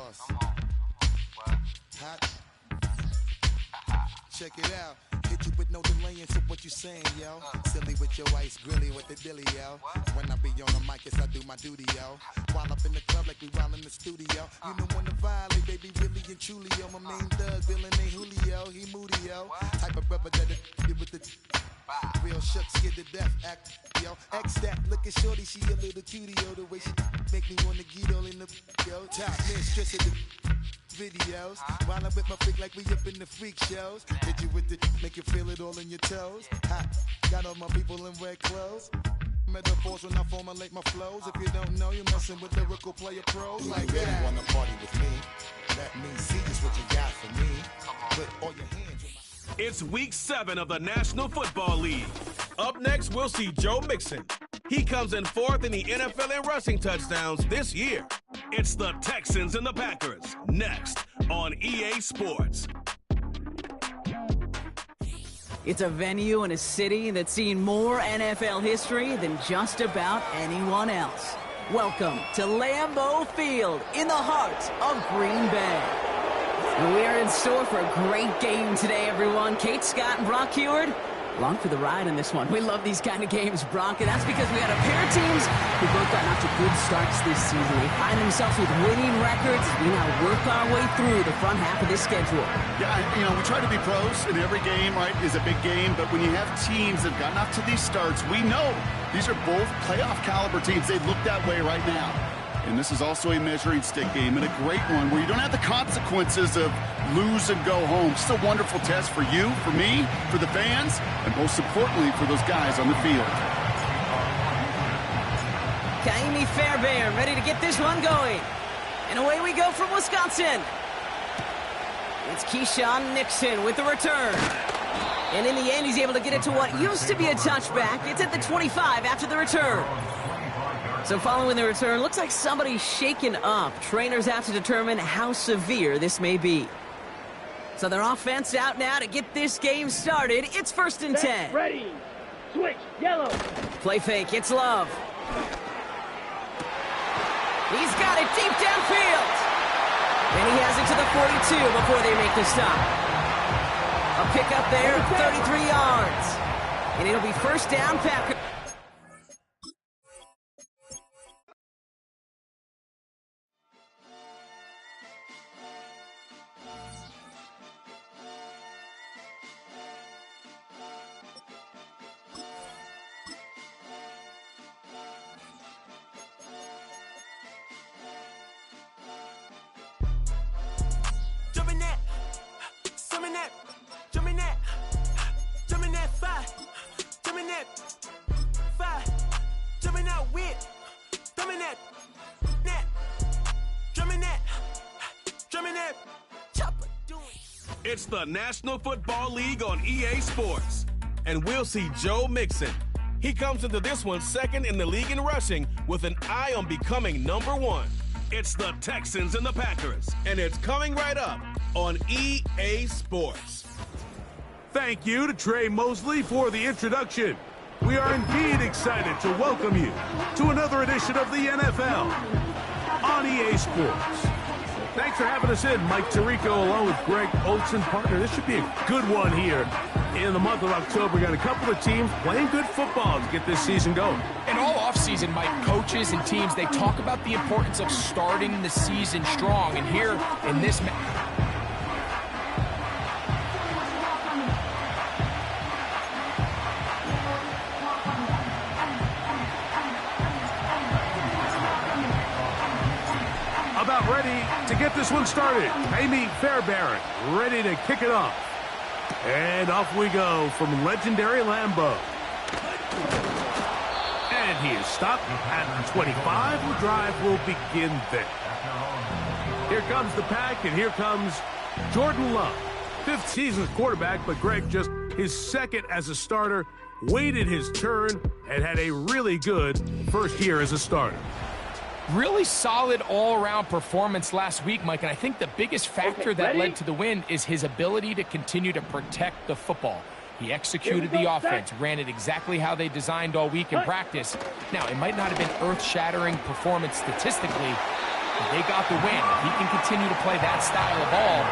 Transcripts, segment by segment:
boss. Hot. Check it out. Hit you with no delaying, so what you saying, yo? Silly with your ice, grilly with the dilly, yo. When I be on the mic, yes, I do my duty, yo. While up in the club like we while in the studio. You know when to violate, baby, really and truly, yo. My main thug, villain ain't Julio, he moody, yo. Type of brother that it with the real shook, scared to death, act, yo. X that, look at shorty, she a little cutie, yo. The way she make me wanna get all in the, yo. Top mistress of the videos. While I'm with my freak like we up in the freak shows. Hit you with the, make you feel it all in your toes. Hot, got all my people in red clothes. Metaphors when I formulate my flows. If you don't know, you're messing with lyrical player pros like that. If you wanna party with me, let me see just what you got for me. Put all your hands in my... It's week 7 of the National Football League. Up next, we'll see Joe Mixon. He comes in 4th in the NFL in rushing touchdowns this year. It's the Texans and the Packers, next on EA Sports. It's a venue and a city that's seen more NFL history than just about anyone else. Welcome to Lambeau Field in the heart of Green Bay. We are in store for a great game today, everyone. Kate Scott and Brock Heward, along for the ride in this one. We love these kind of games, Brock, and that's because we got a pair of teams who both gotten off to good starts this season. They find themselves with winning records as we now work our way through the front half of this schedule. Yeah, you know, we try to be pros, and every game, right, is a big game, but when you have teams that have gotten off to these starts, we know these are both playoff caliber teams. They look that way right now. And this is also a measuring stick game, and a great one where you don't have the consequences of lose and go home. Just a wonderful test for you, for me, for the fans, and most importantly, for those guys on the field. Kaimi Fairbairn ready to get this one going. And away we go from Wisconsin. It's Keyshawn Nixon with the return. And in the end, he's able to get it to what used to be a touchback. It's at the 25 after the return. So following the return, looks like somebody's shaken up. Trainers have to determine how severe this may be. So their offense out now to get this game started. It's 1st and 10. Ready. Switch. Yellow. Play fake. It's Love. He's got it deep downfield. And he has it to the 42 before they make the stop. A pickup there, 33 yards. And it'll be 1st down, Packers. It's the National Football League on EA Sports. And we'll see Joe Mixon. He comes into this one 2nd in the league in rushing with an eye on becoming #1. It's the Texans and the Packers. And it's coming right up on EA Sports. Thank you to Trey Mosley for the introduction. We are indeed excited to welcome you to another edition of the NFL on EA Sports. Thanks for having us in, Mike Tirico, along with Greg Olson, partner. This should be a good one here in the month of October. We got a couple of teams playing good football to get this season going. And all offseason, Mike, coaches and teams, they talk about the importance of starting the season strong. And here in this about ready to get this one started. Kaimi Fairbairn ready to kick it off. And off we go from legendary Lambeau. And he is stopped at 25. The drive will begin there. Here comes the pack, and here comes Jordan Love. 5th season quarterback, but Greg just his 2nd as a starter, waited his turn, and had a really good first year as a starter. Really solid all-around performance last week, Mike, and I think the biggest factor that led to the win is his ability to continue to protect the football. He executed the offense, ran it exactly how they designed all week in practice. Now, it might not have been earth-shattering performance statistically, They got the win. If he can continue to play that style of ball,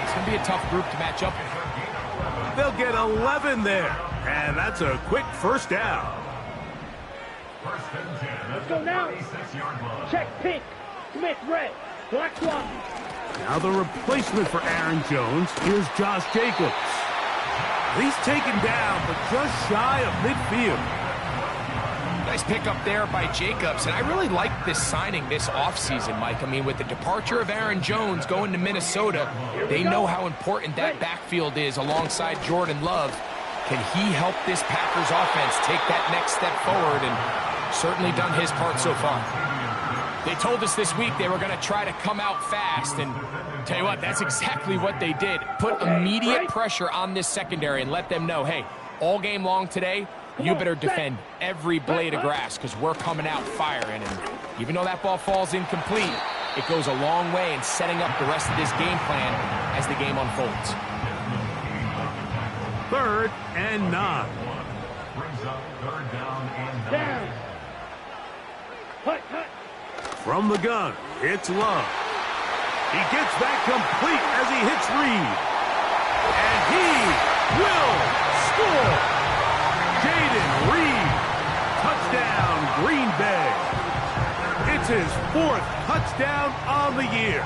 it's going to be a tough group to match up with. They'll get 11 there, and that's a quick first down. Let's go now. Check pink. Smith red. Black one. Now the replacement for Aaron Jones is Josh Jacobs. He's taken down, but just shy of midfield. Nice pickup there by Jacobs, and I really like this signing this offseason, Mike. I mean, with the departure of Aaron Jones going to Minnesota, they know how important that backfield is alongside Jordan Love. Can he help this Packers offense take that next step forward? And certainly done his part so far. They told us this week they were going to try to come out fast, and tell you what, that's exactly what they did. Put immediate pressure on this secondary and let them know, hey, all game long today, you better defend every blade of grass because we're coming out firing. And even though that ball falls incomplete, it goes a long way in setting up the rest of this game plan as the game unfolds. 3rd and 9. Down. Hut, hut. From the gun, it's Love. He gets that complete as he hits Reed. And he will score. Jaden Reed, touchdown Green Bay. It's his 4th touchdown on the year.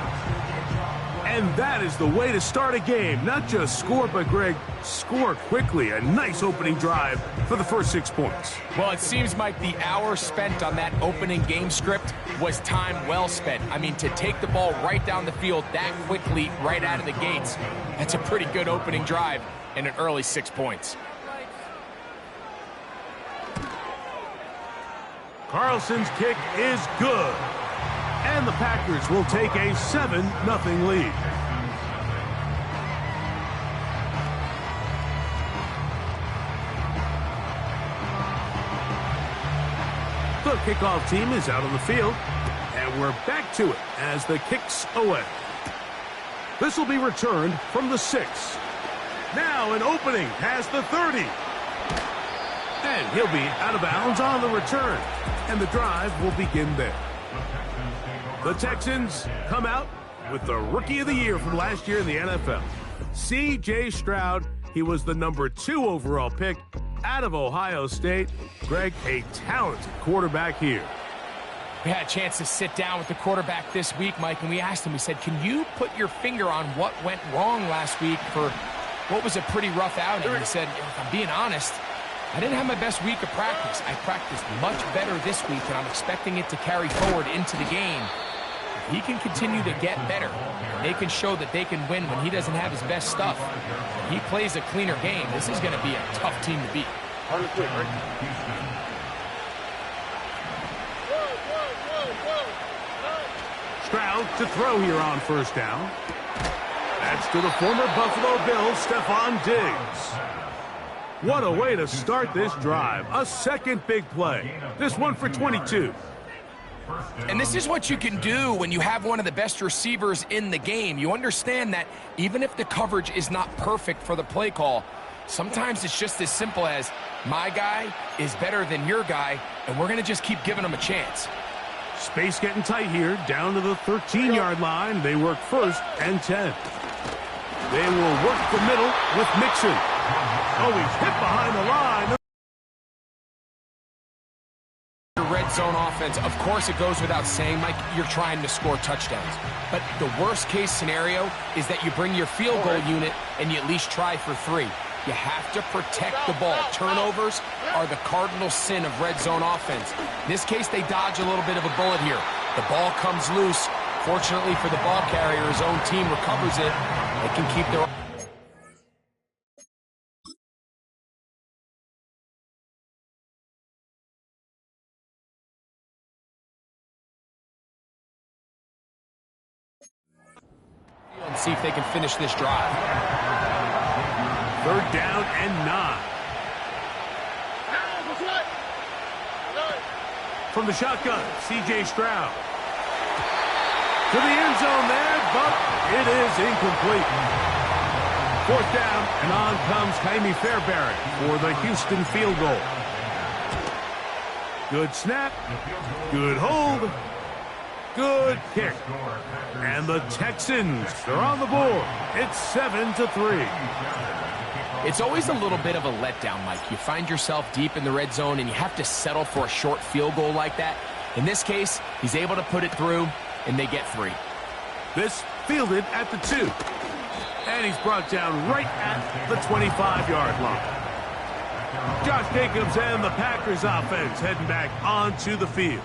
And that is the way to start a game. Not just score, but Greg, score quickly. A nice opening drive for the first 6 points. Well, it seems like the hour spent on that opening game script was time well spent. I mean, to take the ball right down the field that quickly, right out of the gates, that's a pretty good opening drive and an early 6 points. Carlson's kick is good. And the Packers will take a 7-0 lead. The kickoff team is out on the field, and we're back to it as the kick's away. This will be returned from the 6. Now an opening past the 30. And he'll be out of bounds on the return, and the drive will begin there. The Texans come out with the Rookie of the Year from last year in the NFL. C.J. Stroud, he was the number 2 overall pick out of Ohio State. Greg, a talented quarterback here. We had a chance to sit down with the quarterback this week, Mike, and we asked him, we said, can you put your finger on what went wrong last week for what was a pretty rough outing? And he said, if I'm being honest, I didn't have my best week of practice. I practiced much better this week, and I'm expecting it to carry forward into the game. If he can continue to get better, and they can show that they can win when he doesn't have his best stuff, and he plays a cleaner game, this is going to be a tough team to beat. Stroud to throw here on first down. That's to the former Buffalo Bills, Stephon Diggs. What a way to start this drive. A second big play. This one for 22. And this is what you can do when you have one of the best receivers in the game. You understand that even if the coverage is not perfect for the play call, sometimes it's just as simple as my guy is better than your guy, and we're going to just keep giving him a chance. Space getting tight here, down to the 13-yard line. They work 1st and 10. They will work the middle with Mixon. Oh, he's hit behind the line. Red zone offense, of course it goes without saying, Mike, you're trying to score touchdowns. But the worst case scenario is that you bring your field goal unit and you at least try for 3. You have to protect the ball. Turnovers are the cardinal sin of red zone offense. In this case, they dodge a little bit of a bullet here. The ball comes loose. Fortunately for the ball carrier, his own team recovers it. They can keep their... and see if they can finish this drive. 3rd down and 9. From the shotgun, C.J. Stroud. To the end zone there, but it is incomplete. 4th down, and on comes Jaime Fairbairn for the Houston field goal. Good snap, good hold, Good kick. And the Texans are on the board. It's 7-3. It's always a little bit of a letdown, Mike. You find yourself deep in the red zone and you have to settle for a short field goal like that. In this case, he's able to put it through, and they get 3. This fielded at the 2. And he's brought down right at the 25-yard line. Josh Jacobs and the Packers offense heading back onto the field.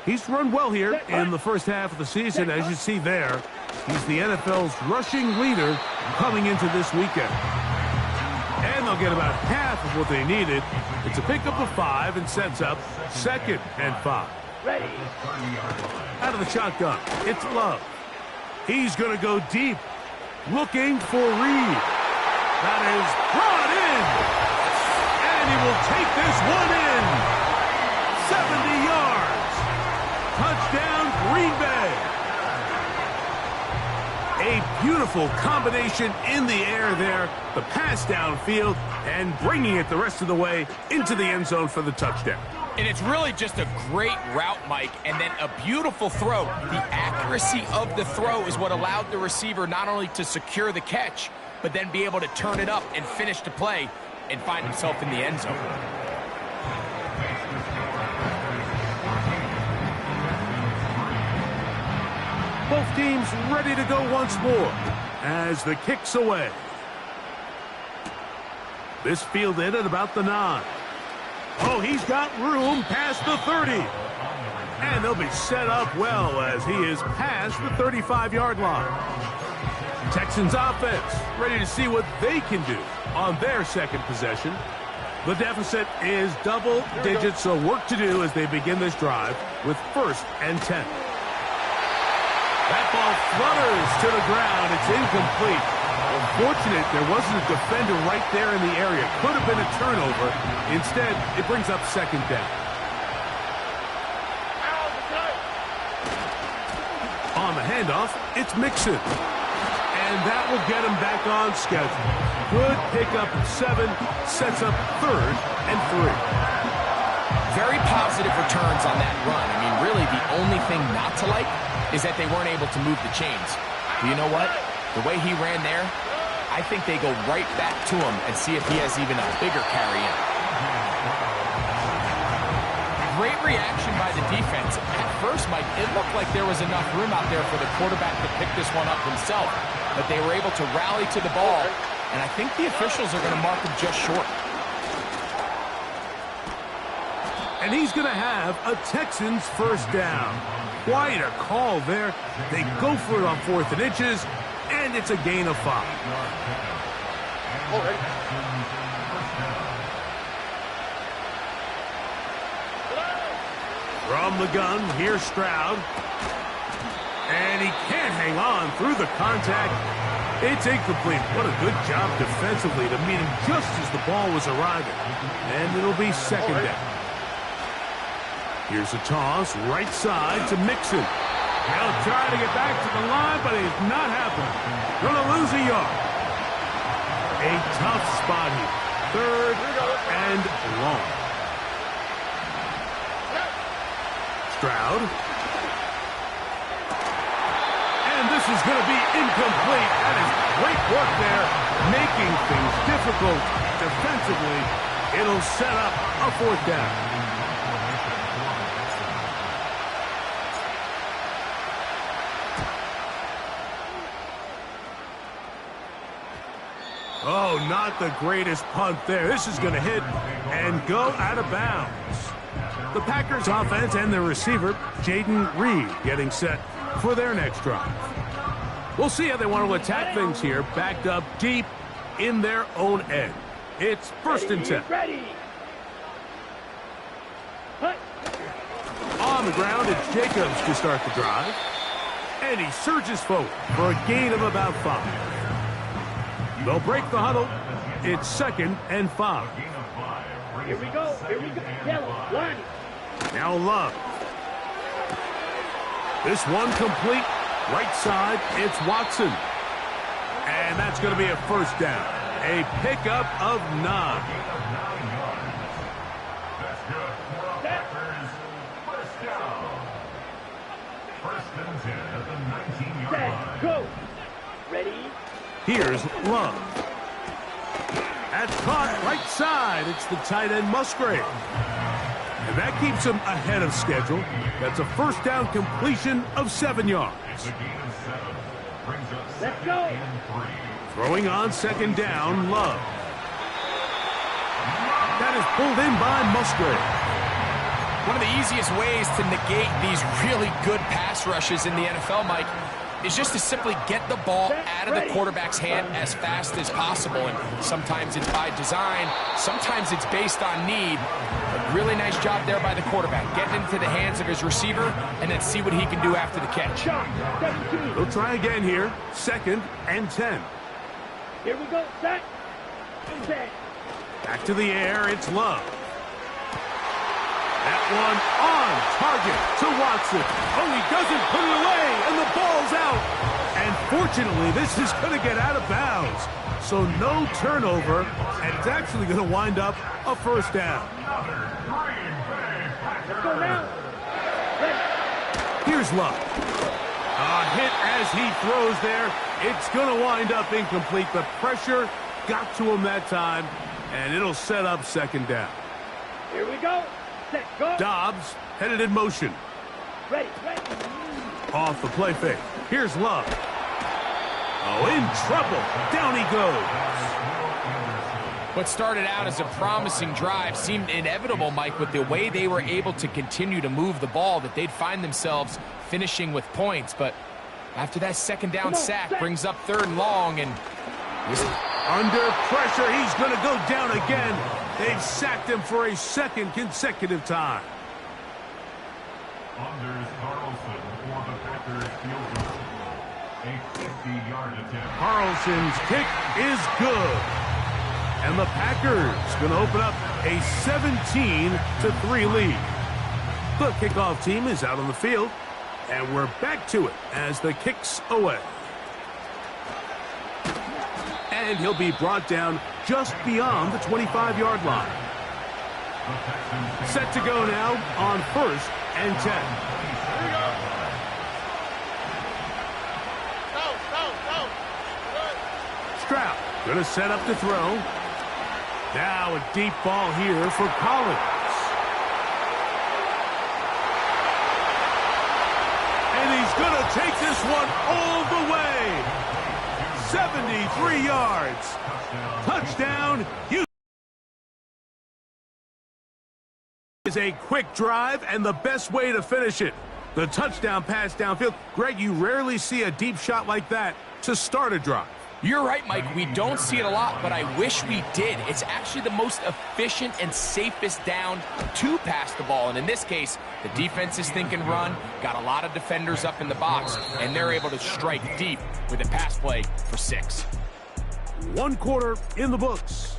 He's run well here in the first half of the season. As you see there, he's the NFL's rushing leader coming into this weekend. And they'll get about half of what they needed. It's a pickup of 5 and sets up 2nd and 5. Ready. Out of the shotgun, it's Love. He's going to go deep, looking for Reed. That is brought in. And he will take this one in. 70 yards. Touchdown, Green Bay. A beautiful combination in the air there. The pass downfield and bringing it the rest of the way into the end zone for the touchdown. And it's really just a great route, Mike, and then a beautiful throw. The accuracy of the throw is what allowed the receiver not only to secure the catch, but then be able to turn it up and finish the play and find himself in the end zone. Both teams ready to go once more as the kick's away. This fielded at about the 9. Oh, he's got room past the 30. And they'll be set up well as he is past the 35-yard line. Texans offense ready to see what they can do on their second possession. The deficit is double digits, so work to do as they begin this drive with 1st and 10. That ball flutters to the ground. It's incomplete. Unfortunate there wasn't a defender right there in the area. Could have been a turnover. Instead, it brings up 2nd down. On the handoff, it's Mixon. And that will get him back on schedule. Good pickup of 7, sets up 3rd and 3. Very positive returns on that run. I mean, really, the only thing not to like is that they weren't able to move the chains. But you know what? The way he ran there, I think they go right back to him and see if he has even a bigger carry in. Great reaction by the defense. At first, Mike, it looked like there was enough room out there for the quarterback to pick this one up himself. But they were able to rally to the ball, and I think the officials are going to mark him just short. And he's going to have a Texans 1st down. Quite a call there. They go for it on 4th and inches, and it's a gain of 5. From the gun, here's Stroud. And he can't hang on through the contact. It's incomplete. What a good job defensively to meet him just as the ball was arriving. And it'll be 2nd down. Here's a toss, right side to Mixon. He'll try to get back to the line, but it's not happening. Going to lose a yard. A tough spot here. 3rd and long. Stroud. And this is going to be incomplete. That is great work there, making things difficult defensively. It'll set up a 4th down. Oh, not the greatest punt there. This is going to hit and go out of bounds. The Packers offense and their receiver, Jaden Reed, getting set for their next drive. We'll see how they want to attack things here, backed up deep in their own end. It's 1st and 10. Ready. On the ground, it's Jacobs to start the drive. And he surges forward for a gain of about 5. They'll break the huddle. It's 2nd and 5. Here we go. Yellow, line. Now Love. This one complete. Right side, it's Watson. And that's going to be a 1st down. A pickup of 9. Set, go. Ready? Here's Love. That's caught right side. It's the tight end Musgrave. And that keeps him ahead of schedule. That's a first down completion of 7 yards. Let's go. Throwing on second down, Love. That is pulled in by Musgrave. One of the easiest ways to negate these really good pass rushes in the NFL, Mike, is just to simply get the ball out of the quarterback's hand as fast as possible. And sometimes it's by design, sometimes it's based on need. A really nice job there by the quarterback, getting into the hands of his receiver, and then see what he can do after the catch. We'll try again here. 2nd and 10. Here we go. Set. Set. Back to the air, it's Love. That one on target to Watson. Oh, he doesn't put it away, and the ball's out. And fortunately, this is going to get out of bounds. So no turnover, and it's actually going to wind up a first down. Let's go now. Here's Love. A hit as he throws there. It's going to wind up incomplete. The pressure got to him that time, and it'll set up second down. Here we go. Set, go. Dobbs headed in motion. Ready, ready. Off the play fake. Here's Love. Oh, in trouble. Down he goes. What started out as a promising drive seemed inevitable, Mike, with the way they were able to continue to move the ball, that they'd find themselves finishing with points. But after that second down sack brings up 3rd and long, and under pressure, he's going to go down again. They've sacked him for a 2nd consecutive time. Anders Carlson for the Packers field goal. A 50-yard attempt. Carlson's kick is good. And the Packers going to open up a 17-3 lead. The kickoff team is out on the field, and we're back to it as the kick's away. And he'll be brought down just beyond the 25-yard line. Set to go now on 1st and 10. Stroud going to set up to throw. Now a deep ball here for Collins. And he's going to take this one all the way. 73 yards. Touchdown, Houston. Is a quick drive and the best way to finish it. The touchdown pass downfield. Greg, you rarely see a deep shot like that to start a drive. You're right, Mike. We don't see it a lot, but I wish we did. It's actually the most efficient and safest down to pass the ball. And in this case, the defense is thinking run, got a lot of defenders up in the box, and they're able to strike deep with a pass play for 6. 1 quarter in the books.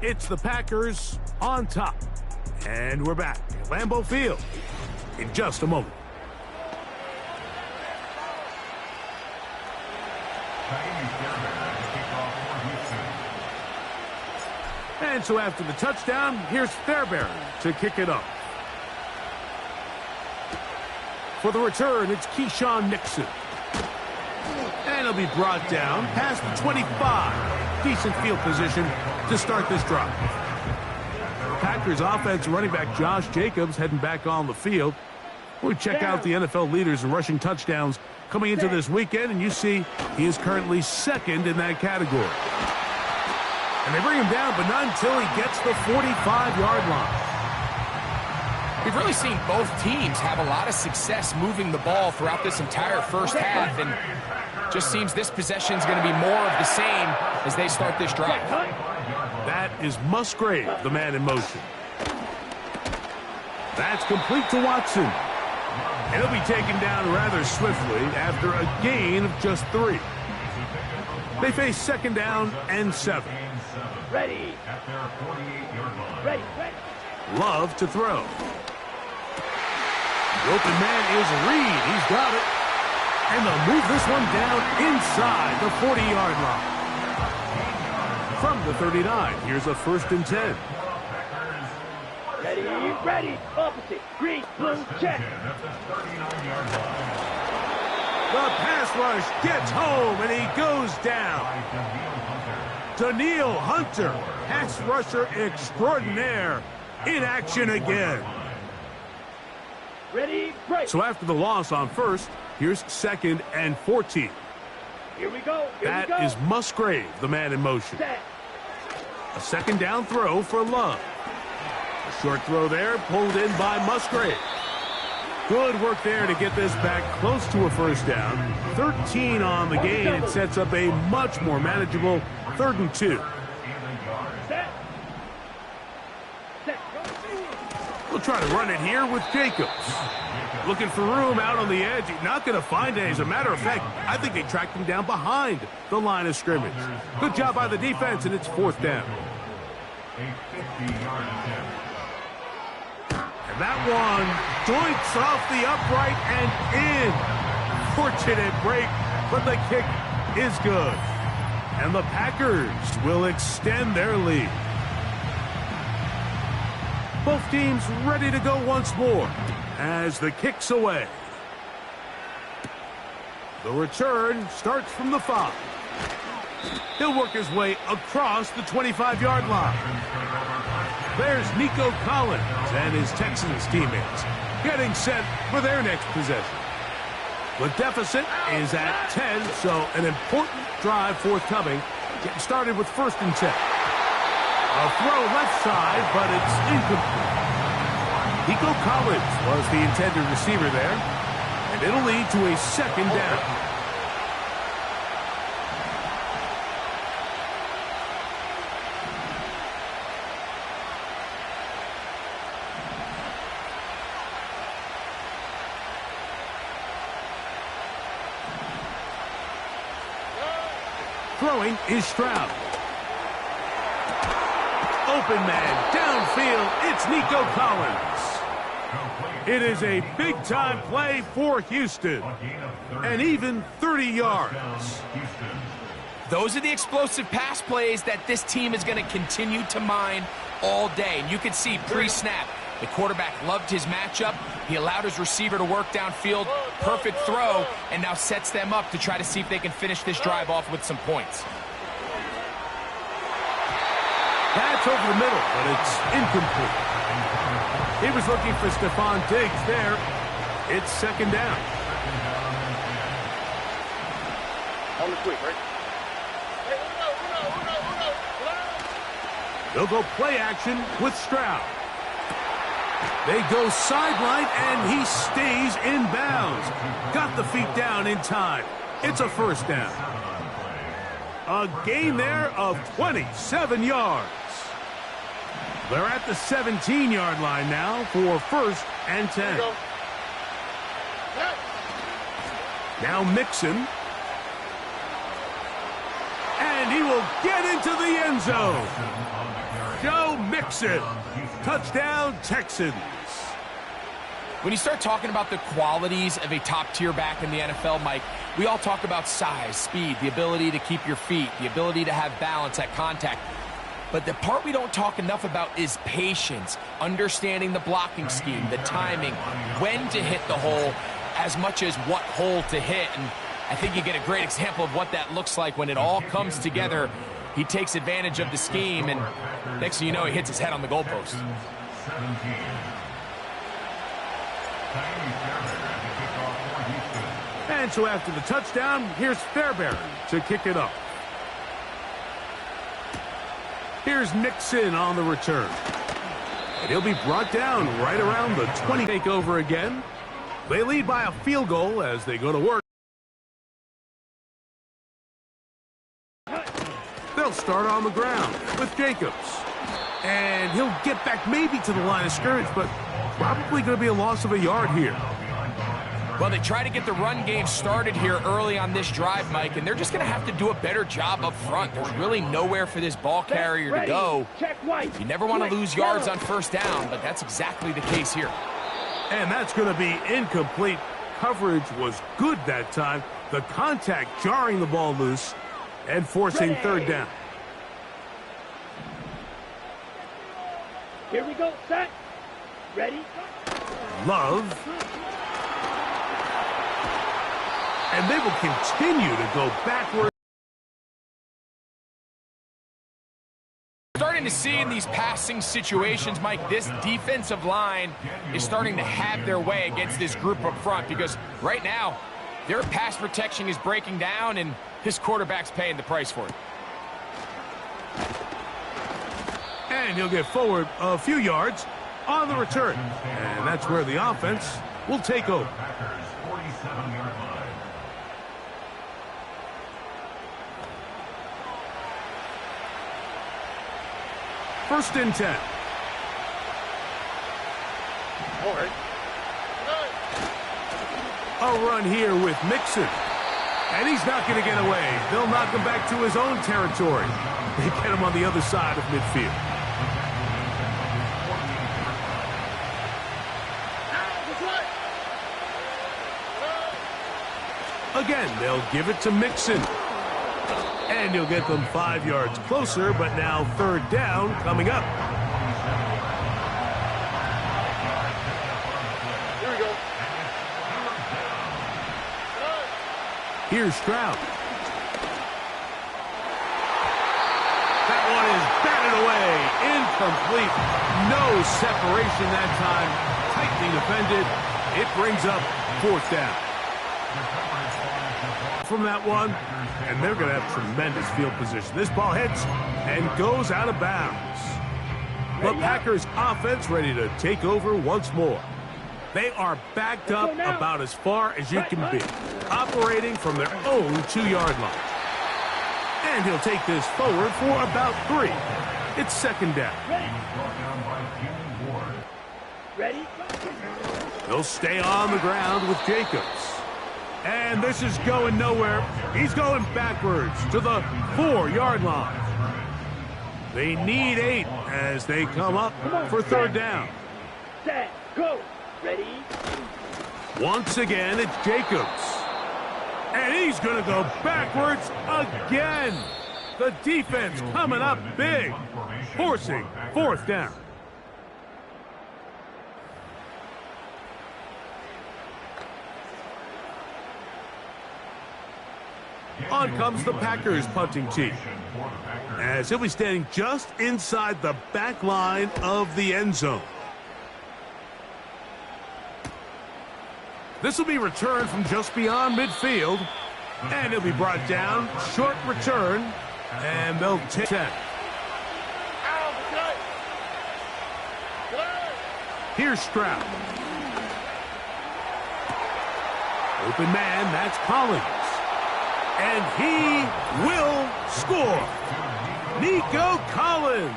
It's the Packers on top. And we're back at Lambeau Field in just a moment. And so after the touchdown, here's Fairbairn to kick it up. For the return, it's Keyshawn Nixon. And he'll be brought down past the 25. Decent field position to start this drive. Packers offense running back Josh Jacobs heading back on the field. We check out the NFL leaders in rushing touchdowns coming into this weekend, and you see he is currently 2nd in that category. And they bring him down, but not until he gets the 45-yard line. We've really seen both teams have a lot of success moving the ball throughout this entire first half, and just seems this possession is going to be more of the same as they start this drive. That is Musgrave, the man in motion. That's complete to Watson. And he'll be taken down rather swiftly after a gain of just 3. They face 2nd down and 7. Ready. At their 48-yard line. Ready, ready. Love to throw. The open man is Reed. He's got it. And they'll move this one down inside the 40-yard line. From the 39, here's a 1st and 10. Ready, ready. Opposite. Green, blue, check. The pass rush gets home, and he goes down. Daniil Hunter, pass rusher extraordinaire, in action again. Ready, break. So after the loss on first, here's 2nd and 14. Here we go. That is Musgrave, the man in motion. Set. A 2nd down throw for Love. A short throw there, pulled in by Musgrave. Good work there to get this back close to a 1st down. 13 on the gain. It sets up a much more manageable 3rd and 2. Set. Set. We'll try to run it here with Jacobs. Looking for room out on the edge. He's not going to find it. As a matter of fact, I think they tracked him down behind the line of scrimmage. Good job by the defense, and it's 4th down. And that one joints off the upright and in. Fortunate break, but the kick is good. And the Packers will extend their lead. Both teams ready to go once more as the kick's away. The return starts from the 5. He'll work his way across the 25-yard line. There's Nico Collins and his Texans teammates getting set for their next possession. The deficit is at 10, so an important drive forthcoming. Getting started with 1st and 10. A throw left side, but it's incomplete. Nico Collins was the intended receiver there, and it'll lead to a 2nd down. Throwing is Stroud. Open man, downfield, it's Nico Collins. It is a big-time play for Houston. And even 30 yards. Those are the explosive pass plays that this team is going to continue to mine all day. And you can see pre-snap, the quarterback loved his matchup. He allowed his receiver to work downfield. Perfect throw, and now sets them up to try to see if they can finish this drive off with some points. That's over the middle, but it's incomplete. He was looking for Stephon Diggs there. It's 2nd down. On the quick, right? They'll go play action with Stroud. They go sideline, and he stays in bounds. Got the feet down in time. It's a 1st down. A gain there of 27 yards. They're at the 17-yard line now for 1st and 10. Now Mixon. And he will get into the end zone. Joe Mixon. Touchdown, Texans. When you start talking about the qualities of a top-tier back in the NFL, Mike, we all talk about size, speed, the ability to keep your feet, the ability to have balance at contact. But the part we don't talk enough about is patience, understanding the blocking scheme, the timing, when to hit the hole, as much as what hole to hit. And I think you get a great example of what that looks like when it all comes together. He takes advantage of the scheme, and next thing you know, he hits his head on the goalpost. And so after the touchdown, here's Fairbairn to kick it up. Here's Mixon on the return. And he'll be brought down right around the 20. Take over again. They lead by a field goal as they go to work. They'll start on the ground with Jacobs. And he'll get back maybe to the line of scrimmage, but probably going to be a loss of a yard here. Well, they try to get the run game started here early on this drive, Mike, and they're just going to have to do a better job up front. There's really nowhere for this ball carrier to go. You never want to lose yards on 1st down, but that's exactly the case here. And that's going to be incomplete. Coverage was good that time. The contact jarring the ball loose and forcing 3rd down. Here we go, set. Ready? Love. And they will continue to go backward. Starting to see in these passing situations, Mike, this defensive line is starting to have their way against this group up front, because right now their pass protection is breaking down and this quarterback's paying the price for it. And he'll get forward a few yards on the return. And that's where the offense will take over. Packers 47-yard line. First and 10. A run here with Mixon. And he's not going to get away. They'll knock him back to his own territory. They get him on the other side of midfield. Again, they'll give it to Mixon. And he'll get them 5 yards closer, but now third down coming up. Here we go. Here's Stroud. That one is batted away. Incomplete. No separation that time. Tightly defended. It brings up fourth down. From that one, and they're going to have tremendous field position. This ball hits and goes out of bounds. The Packers offense ready to take over once more. They are backed up about as far as you can be, operating from their own 2-yard line. And he'll take this forward for about 3. It's second down. Ready? They'll stay on the ground with Jacobs. And this is going nowhere. He's going backwards to the 4-yard line. They need 8 as they come up for third down. Set, go. Ready? Once again, it's Jacobs. And he's going to go backwards again. The defense coming up big, forcing fourth down. On comes the Packers punting team, as he'll be standing just inside the back line of the end zone. This will be returned from just beyond midfield, and it'll be brought down. Short return, and they'll take 10. Here's Stroud. Open man, that's Collins. And he will score. Nico Collins.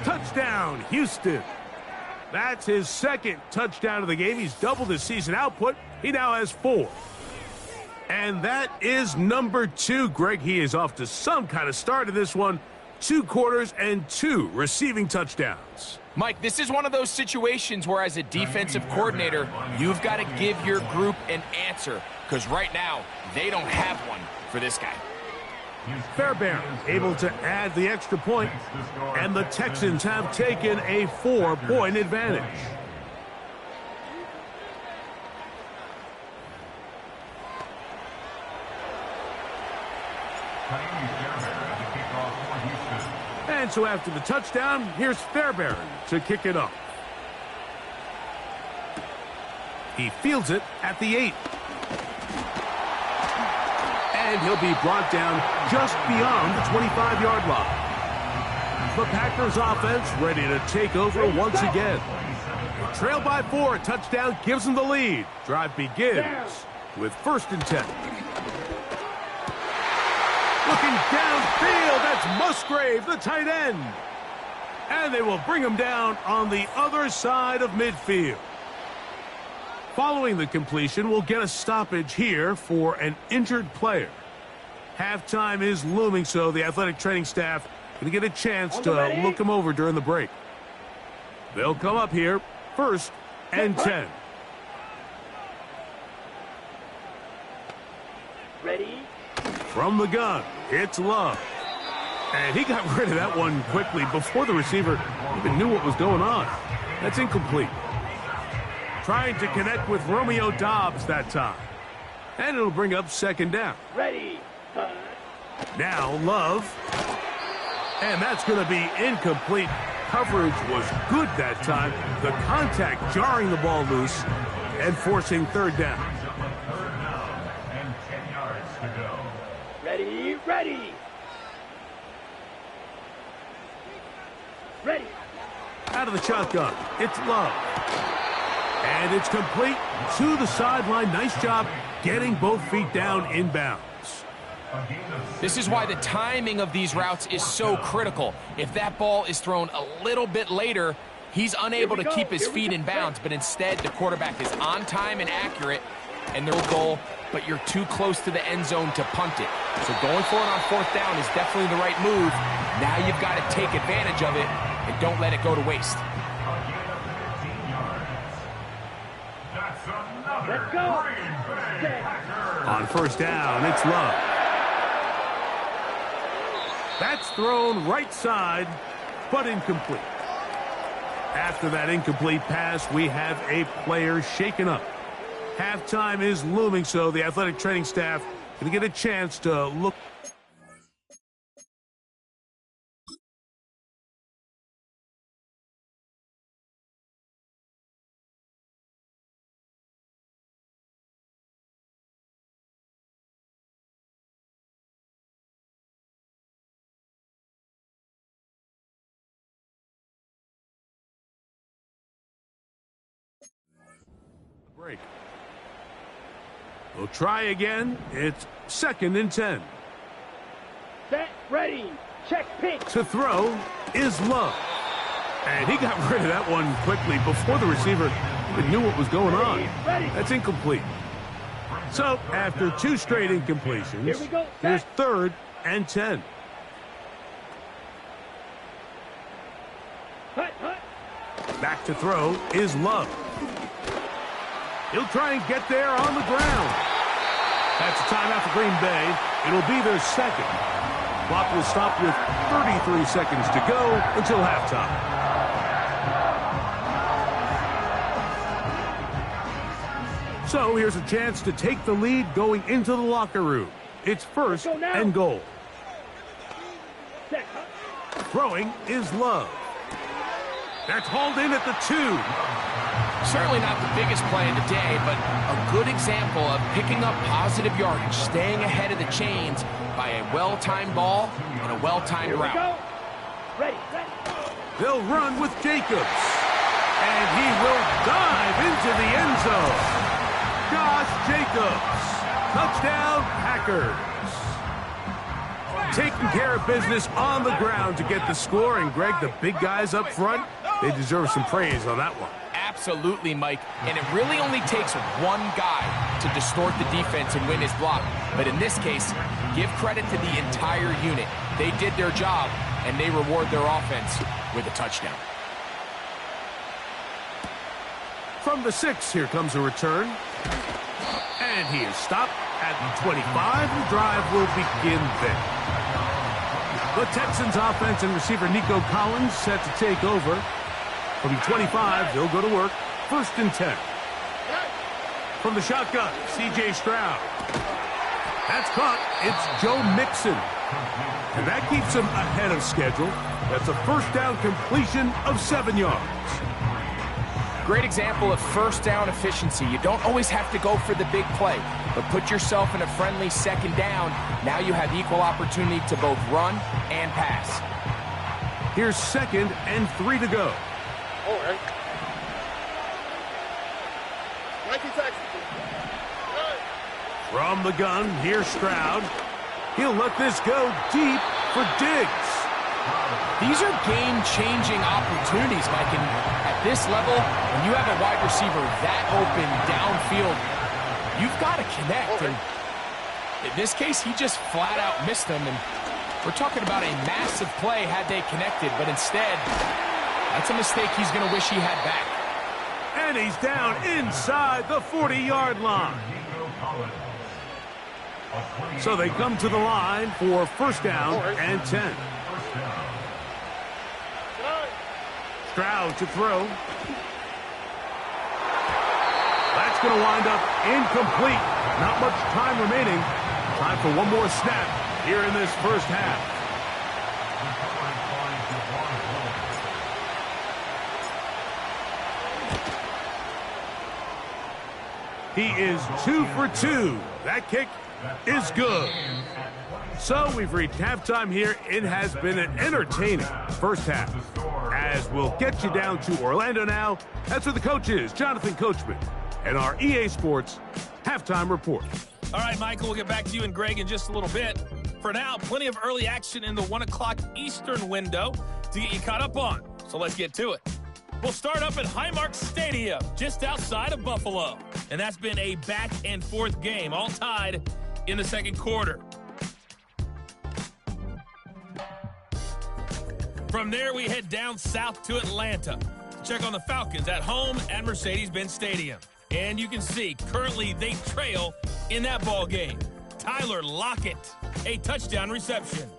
Touchdown, Houston. That's his second touchdown of the game. He's doubled his season output. He now has 4. And that is number 2. Greg, he is off to some kind of start in this one. 2 quarters and 2 receiving touchdowns. Mike, this is one of those situations where as a defensive coordinator, you've got to give your group an answer, because right now, they don't have one for this guy. Fairbairn able to add the extra point, and the Texans have taken a 4-point advantage. And so after the touchdown, here's Fairbairn to kick it off. He fields it at the 8. And he'll be brought down just beyond the 25-yard line. The Packers offense ready to take over once again. Trail by 4, a touchdown gives them the lead. Drive begins with first and 10. Looking downfield, that's Musgrave, the tight end. And they will bring him down on the other side of midfield. Following the completion, we'll get a stoppage here for an injured player. Halftime is looming, so the athletic training staff going to get a chance to look him over during the break. They'll come up here, first and 10. Ready? From the gun, it's Love. And he got rid of that one quickly before the receiver even knew what was going on. That's incomplete. Trying to connect with Romeo Doubs that time. And it'll bring up second down. Ready. Now Love. And that's going to be incomplete. Coverage was good that time. The contact jarring the ball loose and forcing third down. Third down and 10 yards to go. Ready, ready. Ready. Out of the shotgun, it's Love. And it's complete to the sideline. Nice job getting both feet down inbounds. This is why the timing of these routes is so critical. If that ball is thrown a little bit later, he's unable to keep his feet in bounds, but instead the quarterback is on time and accurate, and their goal, but you're too close to the end zone to punt it. So going for it on fourth down is definitely the right move. Now you've got to take advantage of it and don't let it go to waste. Let's go. On first down, it's Love. That's thrown right side, but incomplete. After that incomplete pass, we have a player shaken up. Halftime is looming, so the athletic training staff going to get a chance to look. Break. We'll try again. It's 2nd and 10. Set, ready. Check pink. To throw is Love. And he got rid of that one quickly before the receiver even knew what was going on. That's incomplete. So after 2 straight incompletions, Here we go. here's 3rd and 10. Hut, hut. Back to throw is Love. He'll try and get there on the ground. That's a timeout for Green Bay. It'll be their second. Clock will stop with 33 seconds to go until halftime. So here's a chance to take the lead going into the locker room. It's 1st and goal. Set, hut. Throwing is Love. That's hauled in at the 2. Certainly not the biggest play of the day, but a good example of picking up positive yardage, staying ahead of the chains by a well-timed ball and a well-timed route. Go. Ready, ready. They'll run with Jacobs. And he will dive into the end zone. Josh Jacobs. Touchdown, Packers. Taking care of business on the ground to get the score. And, Greg, the big guys up front, they deserve some praise on that one. Absolutely, Mike. And it really only takes one guy to distort the defense and win his block. But in this case, give credit to the entire unit. They did their job, and they reward their offense with a touchdown. From the 6, here comes a return. And he is stopped at the 25. The drive will begin there. The Texans offense and receiver Nico Collins set to take over. From the 25, they'll go to work. 1st and 10. From the shotgun, C.J. Stroud. That's caught. It's Joe Mixon. And that keeps him ahead of schedule. That's a 1st down completion of 7 yards. Great example of 1st down efficiency. You don't always have to go for the big play, but put yourself in a friendly 2nd down. Now you have equal opportunity to both run and pass. Here's 2nd and 3 to go. All right. 19 seconds. From the gun, here's Stroud. He'll let this go deep for Diggs. These are game-changing opportunities, Mike. And at this level, when you have a wide receiver that open downfield, you've got to connect. And in this case, he just flat out missed them. And we're talking about a massive play had they connected, but instead, that's a mistake he's going to wish he had back. And he's down inside the 40-yard line. So they come to the line for 1st down and 10. Stroud to throw. That's going to wind up incomplete. Not much time remaining. Time for one more snap here in this first half. He is 2 for 2. That kick is good. So we've reached halftime here. It has been an entertaining first half. As we'll get you down to Orlando now. That's where the coach is, Jonathan Coachman, and our EA Sports halftime report. All right, Michael, we'll get back to you and Greg in just a little bit. For now, plenty of early action in the 1 o'clock Eastern window to get you caught up on. So let's get to it. We'll start up at Highmark Stadium, just outside of Buffalo. And that's been a back-and-forth game, all tied in the second quarter. From there, we head down south to Atlanta to check on the Falcons at home at Mercedes-Benz Stadium. And you can see, currently they trail in that ball game. Tyler Lockett, a touchdown reception.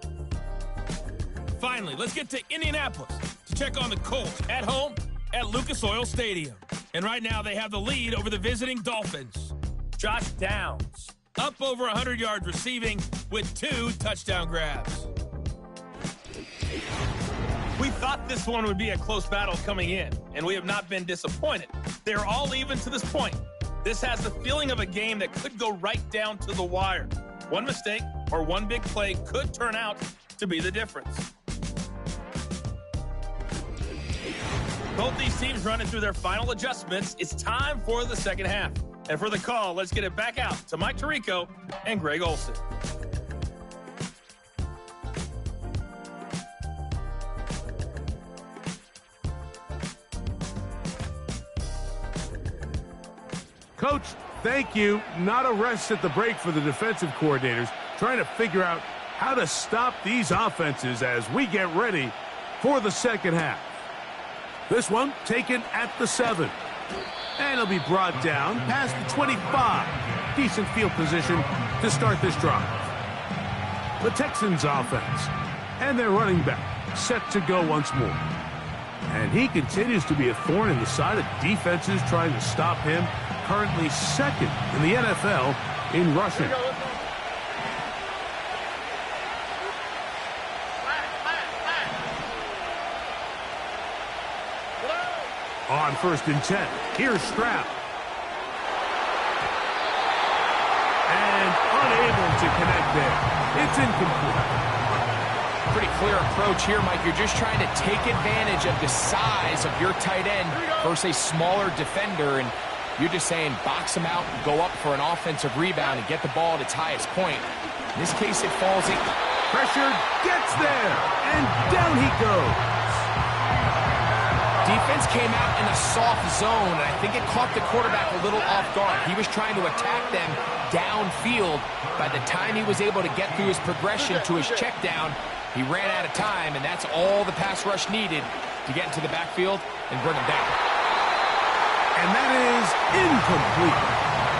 Finally, let's get to Indianapolis to check on the Colts at home at Lucas Oil Stadium. And right now they have the lead over the visiting Dolphins. Josh Downs, up over 100 yards receiving with 2 touchdown grabs. We thought this one would be a close battle coming in, and we have not been disappointed. They're all even to this point. This has the feeling of a game that could go right down to the wire. One mistake or one big play could turn out to be the difference. Both these teams running through their final adjustments. It's time for the second half. And for the call, let's get it back out to Mike Tirico and Greg Olson. Coach, thank you. Not a rest at the break for the defensive coordinators, trying to figure out how to stop these offenses as we get ready for the second half. This one taken at the 7. And it'll be brought down past the 25. Decent field position to start this drive. The Texans offense and their running back set to go once more. And he continues to be a thorn in the side of defenses trying to stop him. Currently second in the NFL in rushing. On 1st and 10, here's Stroud. And unable to connect there. It's incomplete. Pretty clear approach here, Mike. You're just trying to take advantage of the size of your tight end versus a smaller defender, and you're just saying box him out, go up for an offensive rebound, and get the ball at its highest point. In this case, it falls in. Pressure gets there, and down he goes. Defense came out in a soft zone, and I think it caught the quarterback a little off guard. He was trying to attack them downfield. By the time he was able to get through his progression to his check down, he ran out of time, and that's all the pass rush needed to get into the backfield and bring him down. And that is incomplete.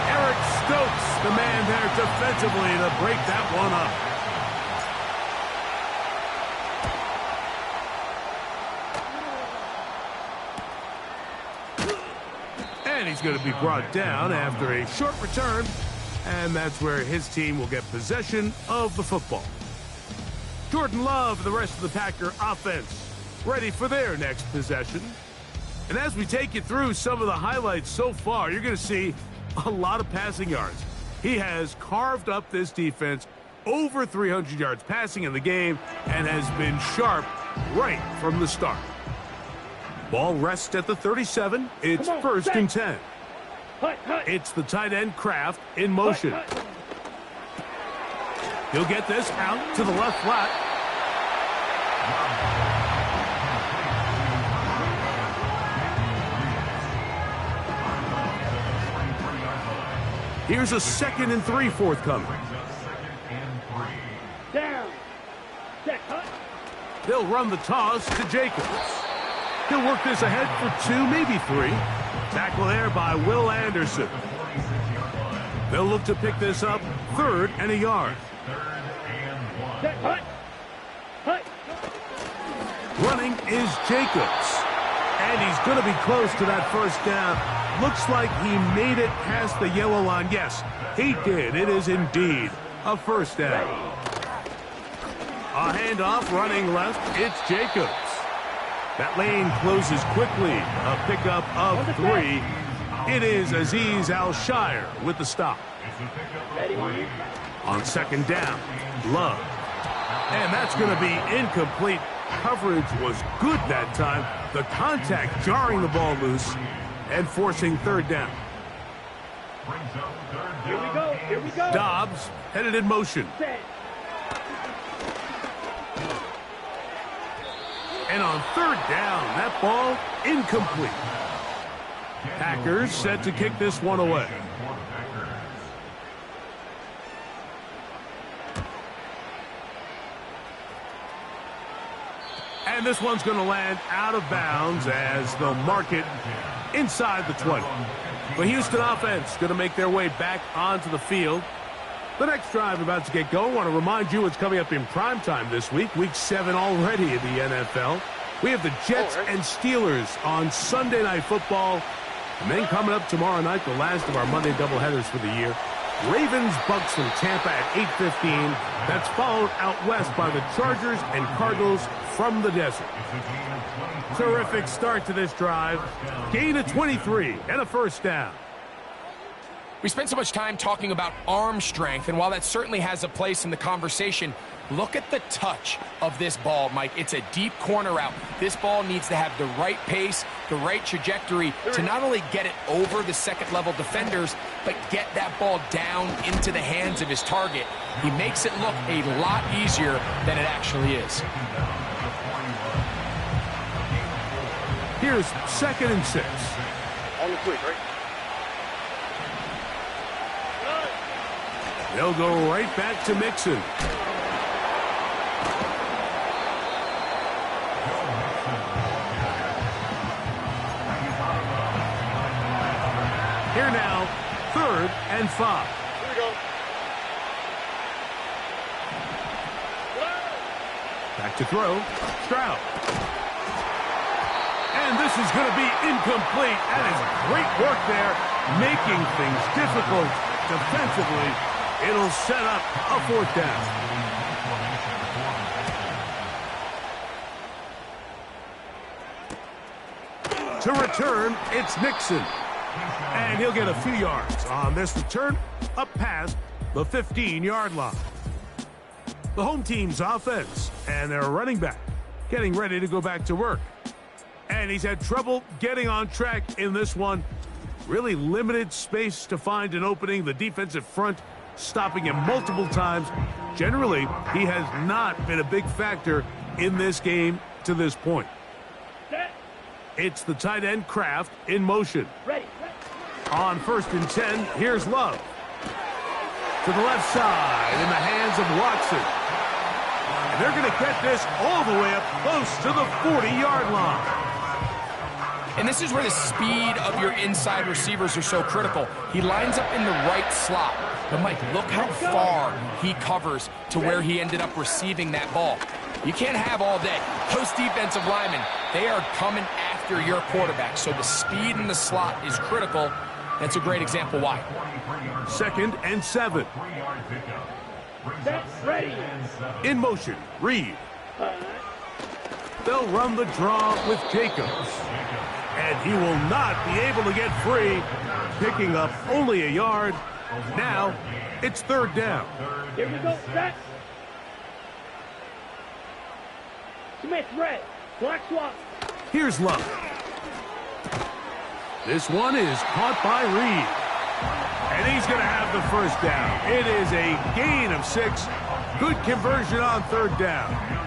Eric Stokes, the man there defensively to break that one up. And he's going to be brought down after a short return. And that's where his team will get possession of the football. Jordan Love and the rest of the Packer offense ready for their next possession. And as we take you through some of the highlights so far, you're going to see a lot of passing yards. He has carved up this defense over 300 yards passing in the game and has been sharp right from the start. Ball rests at the 37. It's 1st and 10. It's the tight end Kraft in motion. He'll get this out to the left flat. Here's a 2nd and 3 forthcoming. Down. Check. They'll run the toss to Jacobs. He'll work this ahead for 2, maybe 3. Tackle there by Will Anderson. They'll look to pick this up 3rd and a yard. Running is Jacobs. And And he's going to be close to that first down. Looks like he made it past the yellow line. Yes, he did. It is indeed a first down. A handoff running left. It's Jacobs. That lane closes quickly. A pickup of 3. It is Azeez Al-Shire with the stop. On second down, Love. And that's going to be incomplete. Coverage was good that time. The contact jarring the ball loose and forcing third down. Here we go. Here we go. Dobbs headed in motion. And on third down, that ball incomplete. Packers set to kick this one away. And this one's going to land out of bounds as they'll mark it inside the 20. The Houston offense going to make their way back onto the field. The next drive about to get going. I want to remind you it's coming up in primetime this week. Week 7 already in the NFL. We have the Jets and Steelers on Sunday Night Football. And then coming up tomorrow night, the last of our Monday doubleheaders for the year. Ravens Bucks from Tampa at 8:15. That's followed out west by the Chargers and Cardinals from the desert. Terrific start to this drive. Gain of 23 and a first down. We spent so much time talking about arm strength, and while that certainly has a place in the conversation, look at the touch of this ball, Mike. It's a deep corner route. This ball needs to have the right pace, the right trajectory to not only get it over the second-level defenders, but get that ball down into the hands of his target. He makes it look a lot easier than it actually is. Here's 2nd and 6. On the quick, right? They'll go right back to Mixon. Here now, 3rd and 5. Here we go. Back to throw. Stroud. And this is going to be incomplete. That is great work there, making things difficult defensively. It'll set up a 4th down. To return, it's Nixon. And he'll get a few yards on this return up past the 15-yard line. The home team's offense and their running back getting ready to go back to work. And he's had trouble getting on track in this one. Really limited space to find an opening. The defensive front stopping him multiple times. Generally, he has not been a big factor in this game to this point. It's the tight end Kraft in motion. On 1st and 10, here's Love. To the left side in the hands of Watson. And they're going to get this all the way up close to the 40-yard line. And this is where the speed of your inside receivers are so critical. He lines up in the right slot. But, Mike, look how far he covers to where he ended up receiving that ball. You can't have all day. Those defensive linemen, they are coming after your quarterback. So the speed in the slot is critical. That's a great example why. 2nd and 7. Ready. In motion, Reed. They'll run the draw with Jacobs. And he will not be able to get free, picking up only a yard. Now, it's 3rd down. Here we go. Set. Smith red. Black swap. Here's Love. This one is caught by Reed. And he's going to have the first down. It is a gain of 6. Good conversion on 3rd down.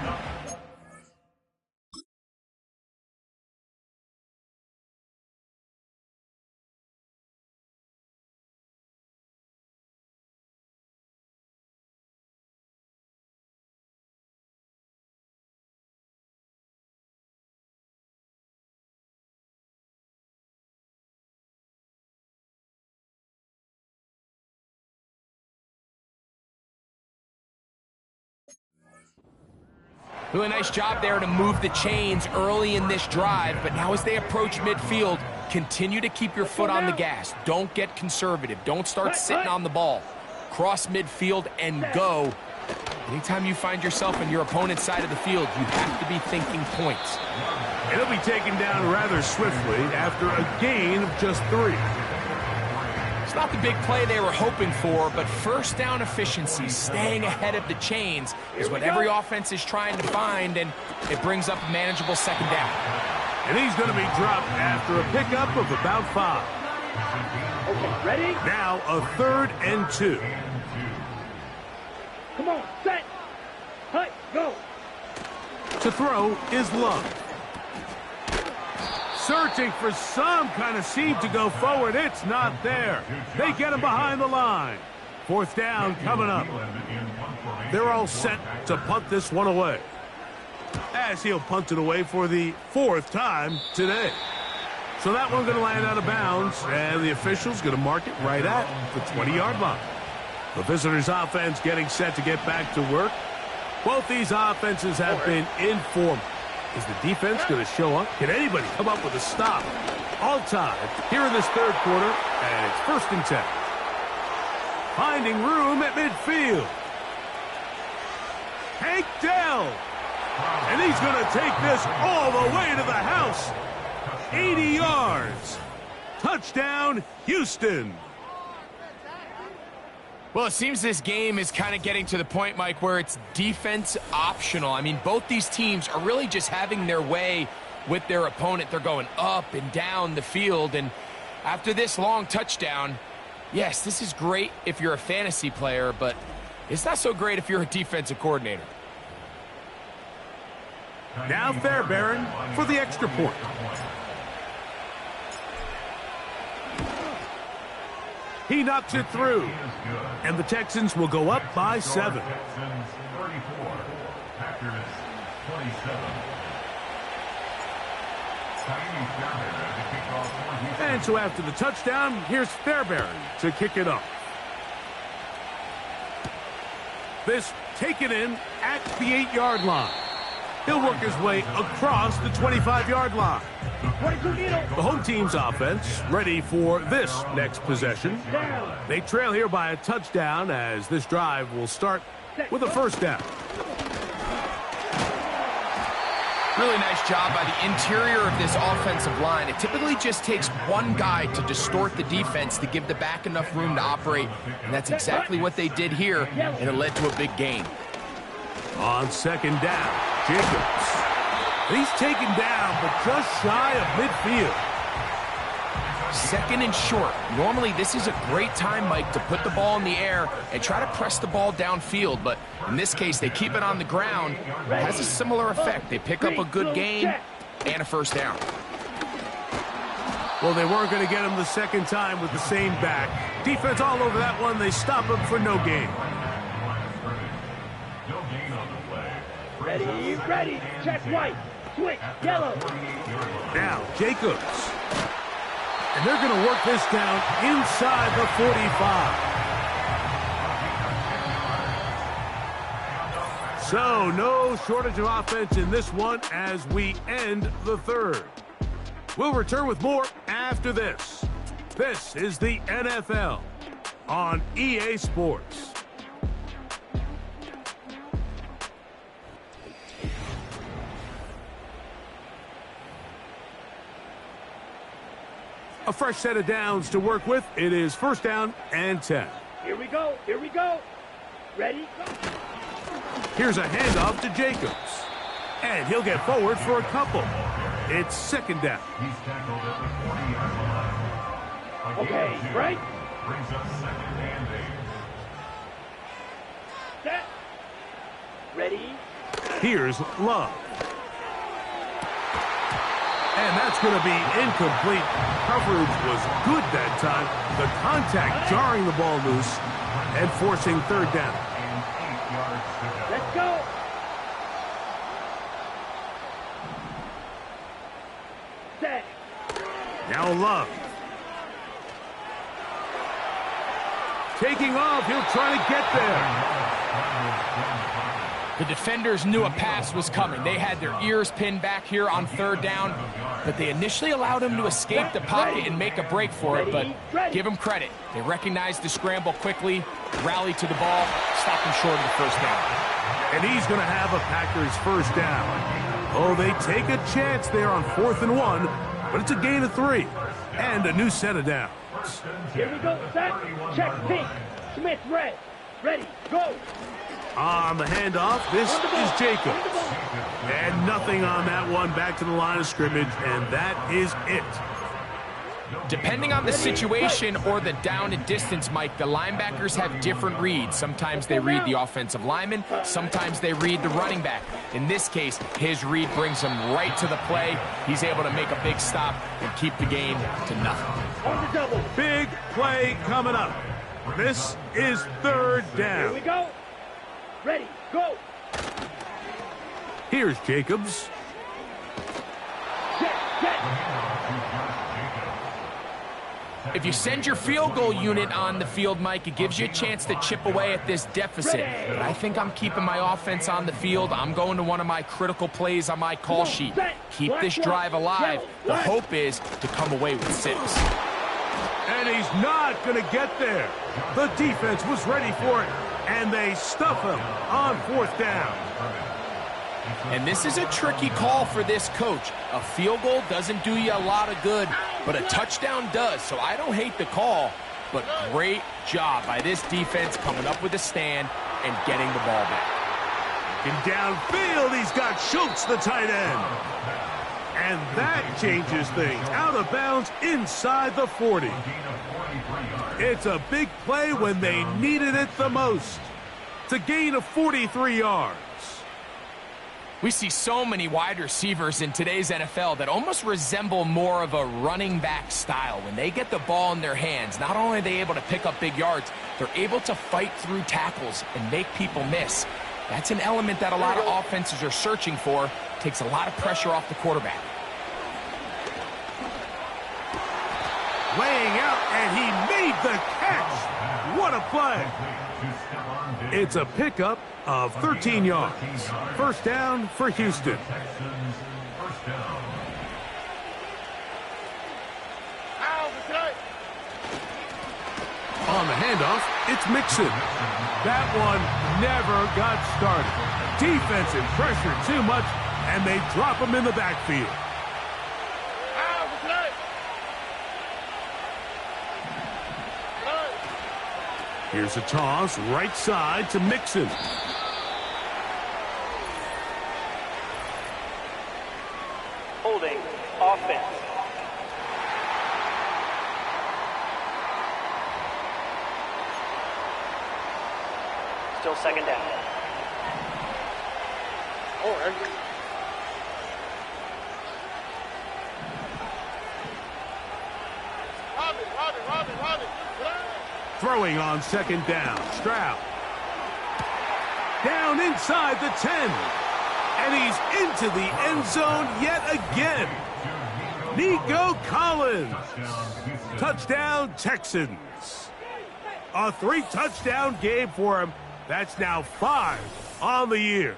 Really nice job there to move the chains early in this drive, but now as they approach midfield, continue to keep your foot on the gas. Don't get conservative. Don't start sitting on the ball. Cross midfield and go. Anytime you find yourself on your opponent's side of the field, you have to be thinking points. And he'll be taken down rather swiftly after a gain of just 3. It's not the big play they were hoping for, but first down efficiency, staying ahead of the chains, is what every offense is trying to find, and it brings up a manageable second down. And he's going to be dropped after a pickup of about 5. Okay, ready? Now a 3rd and 2. Come on, set. Hut, go. To throw is Love. Searching for some kind of seam to go forward. It's not there. They get him behind the line. 4th down coming up. They're all set to punt this one away, as he'll punt it away for the 4th time today. So that one's going to land out of bounds, and the official's going to mark it right at the 20-yard line. The visitors' offense getting set to get back to work. Both these offenses have been informed. Is the defense going to show up? Can anybody come up with a stop? All time here in this 3rd quarter, and it's 1st and 10. Finding room at midfield. Hank Dell. And he's going to take this all the way to the house. 80 yards. Touchdown, Houston. Well, it seems this game is kind of getting to the point, Mike, where it's defense optional. I mean, both these teams are really just having their way with their opponent. They're going up and down the field, and after this long touchdown, yes, this is great if you're a fantasy player, but it's not so great if you're a defensive coordinator. Now Fairbairn for the extra point. He knocks it through, and the Texans will go up by 7. And so after the touchdown, here's Fairbairn to kick it off. This taken in at the 8-yard line. He'll work his way across the 25-yard line. The home team's offense ready for this next possession. They trail here by a touchdown as this drive will start with a 1st down. Really nice job by the interior of this offensive line. It typically just takes one guy to distort the defense to give the back enough room to operate, and that's exactly what they did here, and it led to a big gain. On 2nd down, Jacobs. He's taken down, but just shy of midfield. 2nd and short. Normally, this is a great time, Mike, to put the ball in the air and try to press the ball downfield, but in this case, they keep it on the ground. It has a similar effect. They pick up a good gain and a 1st down. Well, they weren't going to get him the 2nd time with the same back. Defense all over that one. They stop him for no gain. Ready, ready. Check white. Switch, yellow. Now, Jacobs. And they're going to work this down inside the 45. So, no shortage of offense in this one as we end the 3rd. We'll return with more after this. This is the NFL on EA Sports. A fresh set of downs to work with. It is 1st down and 10. Here we go. Here we go. Ready? Go. Here's a handoff to Jacobs. And he'll get forward for a couple. It's 2nd down. He's tackled at the 40-yard line. Okay, right. Brings up 2nd and 8. Set. Ready. Here's Love. And that's going to be incomplete. Coverage was good that time. The contact jarring the ball loose and forcing 3rd down. Let's go. Set. Now Love. Taking off. He'll try to get there. The defenders knew a pass was coming. They had their ears pinned back here on 3rd down, but they initially allowed him to escape the pocket and make a break for it, but give them credit. They recognized the scramble quickly, rallied to the ball, stopped him short of the 1st down. And he's going to have a Packers 1st down. Oh, they take a chance there on 4th and 1, but it's a gain of 3 and a new set of downs. Here we go, set, check pink, Smith red, ready, go. On the handoff, this is Jacobs. And nothing on that one, back to the line of scrimmage, and that is it. Depending on the situation or the down and distance, Mike, the linebackers have different reads. Sometimes they read the offensive lineman, sometimes they read the running back. In this case, his read brings him right to the play. He's able to make a big stop and keep the game to nothing. On the double. Big play coming up. This is 3rd down. Here we go. Ready, go. Here's Jacobs. If you send your field goal unit on the field, Mike, it gives you a chance to chip away at this deficit. But I think I'm keeping my offense on the field. I'm going to one of my critical plays on my call sheet. Keep this drive alive. The hope is to come away with 6. And he's not going to get there. The defense was ready for it, and they stuff him on 4th down. And this is a tricky call for this coach. A field goal doesn't do you a lot of good, but a touchdown does. So I don't hate the call, but great job by this defense coming up with a stand and getting the ball back. And downfield, he's got Schultz, the tight end. And that changes things. Out of bounds inside the 40. It's a big play when they needed it the most. It's a gain of 43 yards. We see so many wide receivers in today's NFL that almost resemble more of a running back style. When they get the ball in their hands, not only are they able to pick up big yards, they're able to fight through tackles and make people miss. That's an element that a lot of offenses are searching for. Takes a lot of pressure off the quarterback. Laying out, and he made the catch. What a play. It's a pickup of 13 yards. 1st down for Houston. On the handoff, it's Mixon. That one never got started. Defensive pressure too much, and they drop him in the backfield. Here's a toss, right side to Mixon. Holding, offense. Still 2nd down. Robin. Throwing on 2nd down, Stroud. Down inside the 10. And he's into the end zone yet again. Nico Collins. Touchdown, Texans. A 3-touchdown game for him. That's now 5 on the year.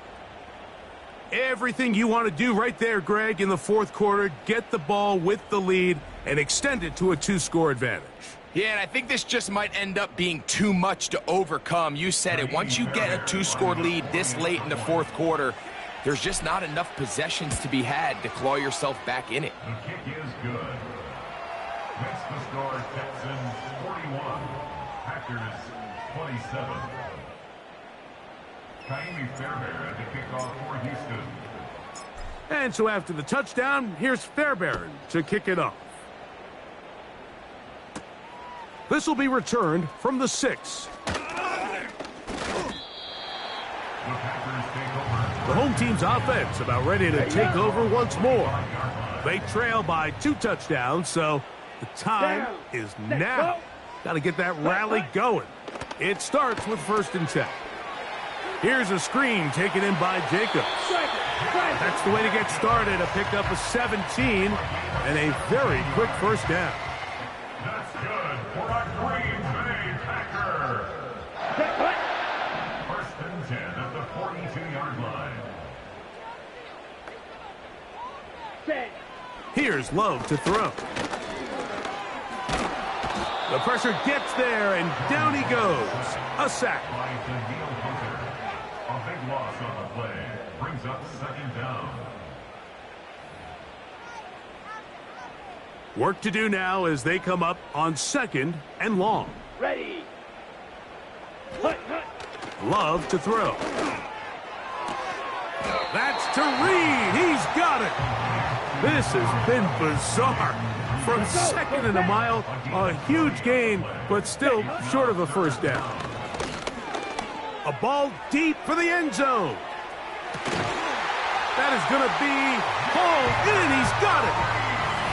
Everything you want to do right there, Greg, in the 4th quarter. Get the ball with the lead and extend it to a 2-score advantage. Yeah, and I think this just might end up being too much to overcome. You said it. Once you get a 2-score lead this late in the 4th quarter, there's just not enough possessions to be had to claw yourself back in it. The kick is good. Makes the score Texans 41, Packers 27. Kaimi Fairbairn to kick off for Houston. And so after the touchdown, here's Fairbairn to kick it off. This will be returned from the 6. The home team's offense about ready to take over once more. They trail by 2 touchdowns, so the time is now. Got to get that rally going. It starts with 1st and 10. Here's a screen taken in by Jacobs. That's the way to get started. A pickup of 17 and a very quick 1st down. That's good for a Green Bay Packer. 1st and 10 at the 42-yard Here's Love to throw. The pressure gets there, and down he goes. A sack. A big loss on the play. Brings up second down. Work to do now as they come up on 2nd and long. Ready. Love to throw. That's to Reed. He's got it. This has been bizarre. From 2nd and a mile, a huge gain, but still short of a first down. A ball deep for the end zone. That is going to be hauled in. He's got it.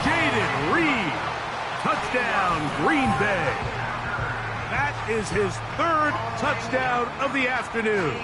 Jaden Reed. Touchdown, Green Bay. That is his 3rd touchdown of the afternoon.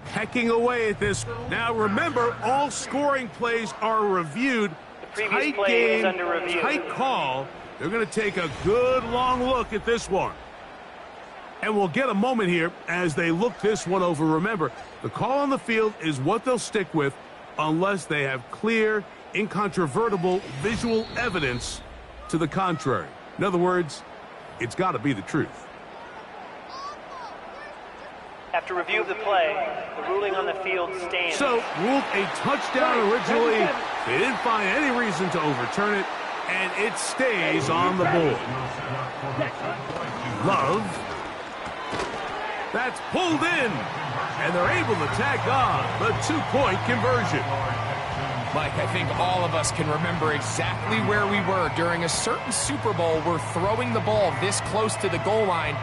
Pecking away at this. Now remember, all scoring plays are reviewed. Tight game, tight call. They're going to take a good long look at this one. And we'll get a moment here as they look this one over. Remember, the call on the field is what they'll stick with unless they have clear, incontrovertible visual evidence to the contrary. In other words, it's got to be the truth. After review of the play, the ruling on the field stands. So, ruled a touchdown originally. They didn't find any reason to overturn it, and it stays on the board. Love. That's pulled in, and they're able to tack on the 2-point conversion. Mike, I think all of us can remember exactly where we were during a certain Super Bowl where throwing the ball this close to the goal line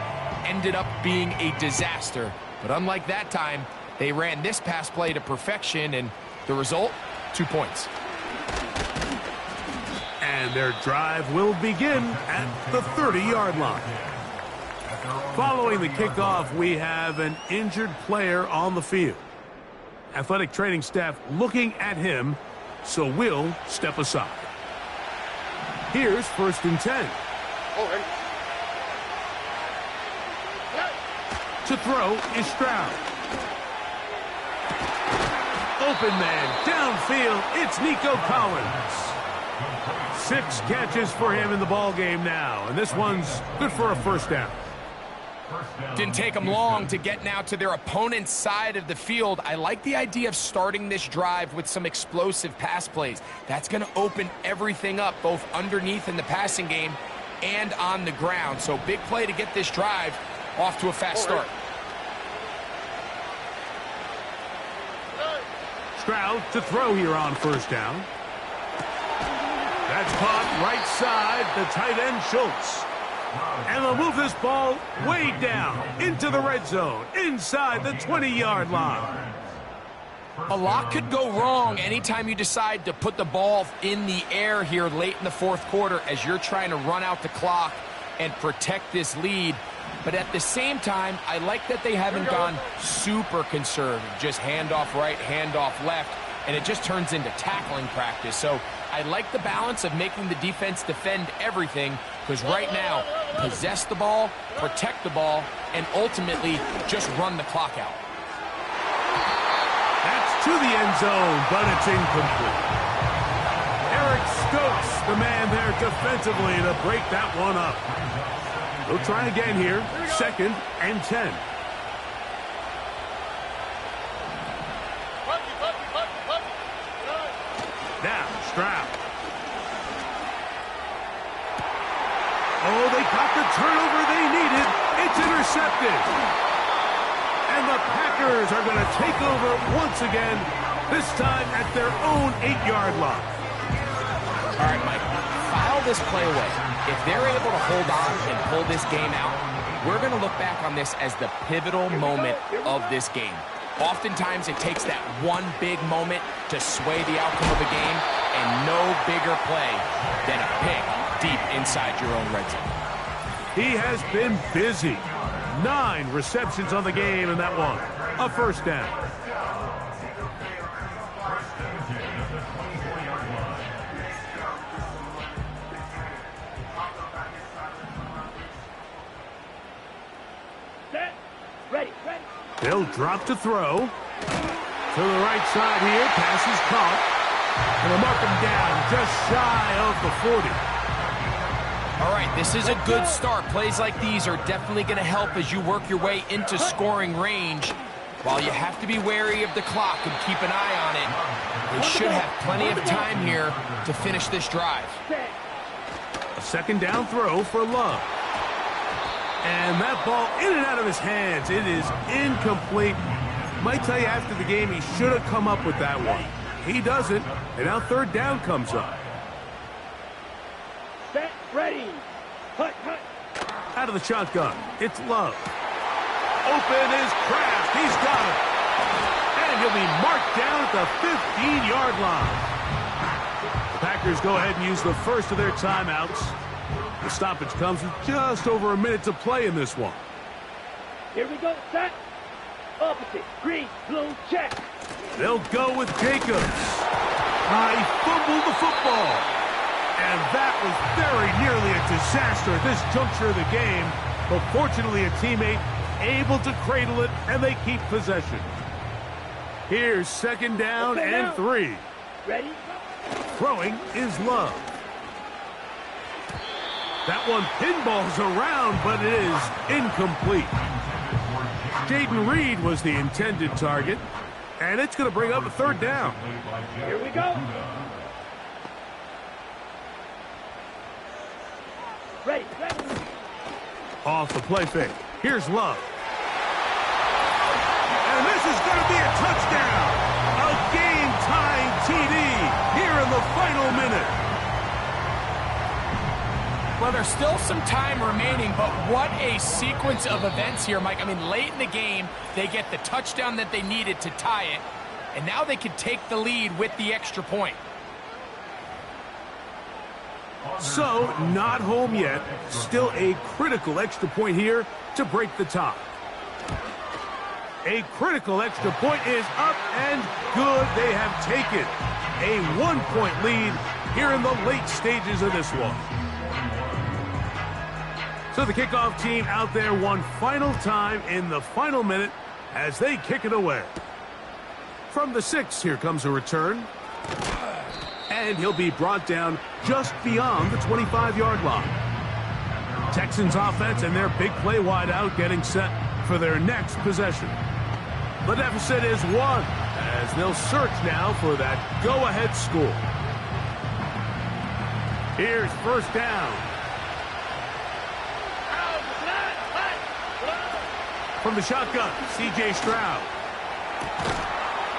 ended up being a disaster. But unlike that time, they ran this pass play to perfection, and the result, 2 points. And their drive will begin at the 30-yard line. Following the kickoff, we have an injured player on the field. Athletic training staff looking at him, so we'll step aside. Here's 1st and 10. To throw is Stroud. Open man, downfield, it's Nico Collins. 6 catches for him in the ball game now, and this one's good for a first down. Didn't take them long to get now to their opponent's side of the field. I like the idea of starting this drive with some explosive pass plays. That's going to open everything up, both underneath in the passing game and on the ground. So big play to get this drive off to a fast start. Stroud to throw here on first down. That's caught right side, the tight end Schultz. And they'll move this ball way down into the red zone, inside the 20-yard line. A lot could go wrong anytime you decide to put the ball in the air here late in the 4th quarter as you're trying to run out the clock and protect this lead. But at the same time, I like that they haven't gone super conservative, just handoff right, handoff left, and it just turns into tackling practice. So I like the balance of making the defense defend everything, because right now, possess the ball, protect the ball, and ultimately just run the clock out. That's to the end zone, but it's incomplete. Eric Stokes, the man there defensively to break that one up. They'll try again here, 2nd and 10. Now, Stroud. Oh, they got the turnover they needed. It's intercepted. And the Packers are going to take over once again, this time at their own 8-yard line. All right, Mike, file this play away. If they're able to hold on and pull this game out, we're going to look back on this as the pivotal moment of this game. Oftentimes, it takes that one big moment to sway the outcome of the game, and no bigger play than a pick deep inside your own red zone. He has been busy. 9 receptions on the game in that one. A first down. They'll drop to throw. To the right side here. Pass is caught. And they'll mark him down just shy of the 40. All right, this is a good start. Plays like these are definitely going to help as you work your way into scoring range. While you have to be wary of the clock and keep an eye on it, they should have plenty of time here to finish this drive. A second down throw for Love. And that ball in and out of his hands. It is incomplete. Might tell you after the game he should have come up with that one. He doesn't, and now third down comes up. Set, ready. Hut, hut. Out of the shotgun, it's Love. Open is Kraft. He's got it. And he'll be marked down at the 15-yard line. The Packers go ahead and use the first of their timeouts. The stoppage comes with just over a minute to play in this one. Here we go, set. Opposite, green, blue, check. They'll go with Jacobs. He fumbled the football. And that was very nearly a disaster at this juncture of the game. But fortunately, a teammate able to cradle it, and they keep possession. Here's second down and 3. Ready? Throwing is Love. That one pinballs around, but it is incomplete. Jaden Reed was the intended target, and it's going to bring up a third down. Here we go. Ready, ready. Off the play fake. Here's Love. And this is going to be a touchdown. A game-tying TD here in the final minute. Well, there's still some time remaining, but what a sequence of events here, Mike. I mean, late in the game, they get the touchdown that they needed to tie it, and now they can take the lead with the extra point. So, not home yet. Still a critical extra point here to break the tie. A critical extra point is up and good. They have taken a 1-point lead here in the late stages of this one. So the kickoff team out there one final time in the final minute as they kick it away. From the 6, here comes a return. And he'll be brought down just beyond the 25-yard line. Texans offense and their big play wideout getting set for their next possession. The deficit is 1 as they'll search now for that go-ahead score. Here's first down. From the shotgun, C.J. Stroud.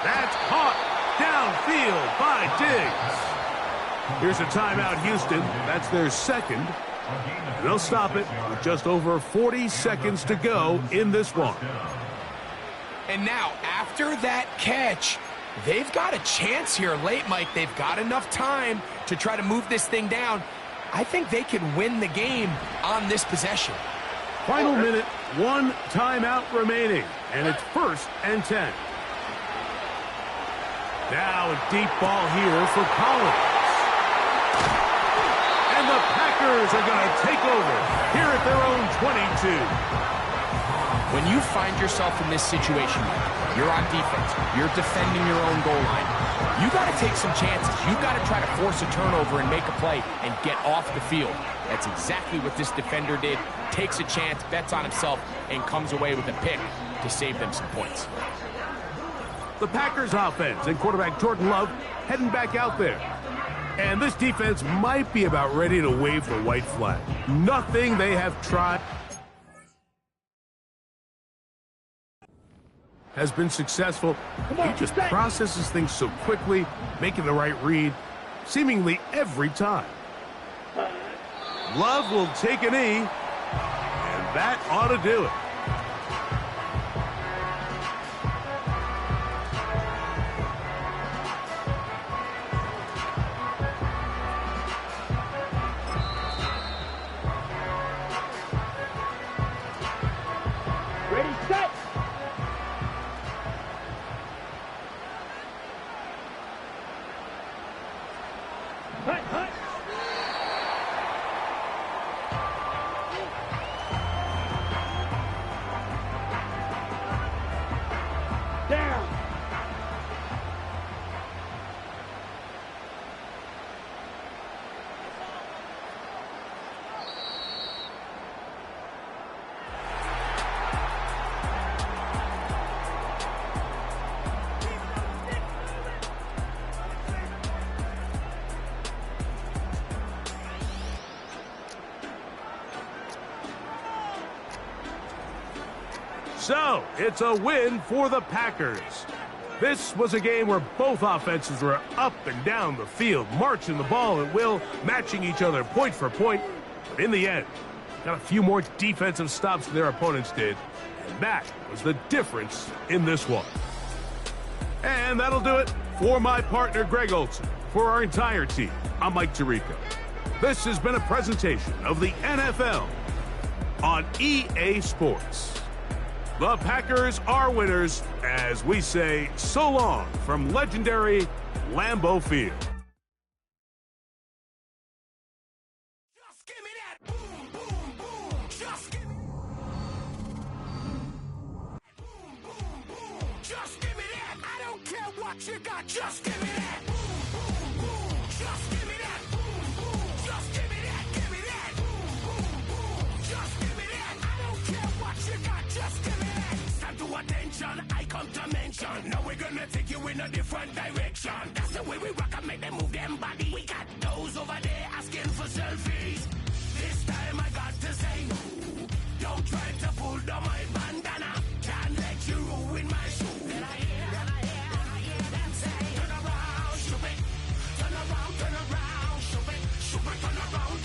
That's caught downfield by Diggs. Here's a timeout, Houston. That's their second. And they'll stop it with just over 40 seconds to go in this one. And now, after that catch, they've got a chance here late, Mike. They've got enough time to try to move this thing down. I think they can win the game on this possession. Final minute, 1 timeout remaining, and it's 1st and 10. Now a deep ball here for Collins. And the Packers are going to take over here at their own 22. When you find yourself in this situation, you're on defense, you're defending your own goal line, you got to take some chances. You got to try to force a turnover and make a play and get off the field. That's exactly what this defender did. Takes a chance, bets on himself, and comes away with a pick to save them some points. The Packers offense and quarterback Jordan Love heading back out there. And this defense might be about ready to wave the white flag. Nothing they have tried has been successful. He just processes things so quickly, making the right read, seemingly every time. Love will take a knee, and that ought to do it. Ready, set. Hut, hut. So, it's a win for the Packers. This was a game where both offenses were up and down the field, marching the ball at will, matching each other point for point. But in the end, got a few more defensive stops than their opponents did. And that was the difference in this one. And that'll do it for my partner, Greg Olson. For our entire team, I'm Mike Tirico. This has been a presentation of the NFL on EA Sports. The Packers are winners as we say so long from legendary Lambeau Field. Just give me that boom, boom, boom. Just give me boom, boom, boom. Just give me that. I don't care what you got. Just give me that boom, boom, boom. Just give me that boom, boom. Just give me that. Give me that boom, boom, boom. Just give me that. I don't care what you got. Just give me that. Stand to attention. I come to mention. Now we're gonna take you in a different direction. That's the way we rock and make them move them body. We got those over there asking for selfies. This time I got to say no. Don't try to pull down my bandana. Can't let you ruin my shoe. Then I hear them say, turn around, stupid. Turn around, stupid. Stupid, turn around,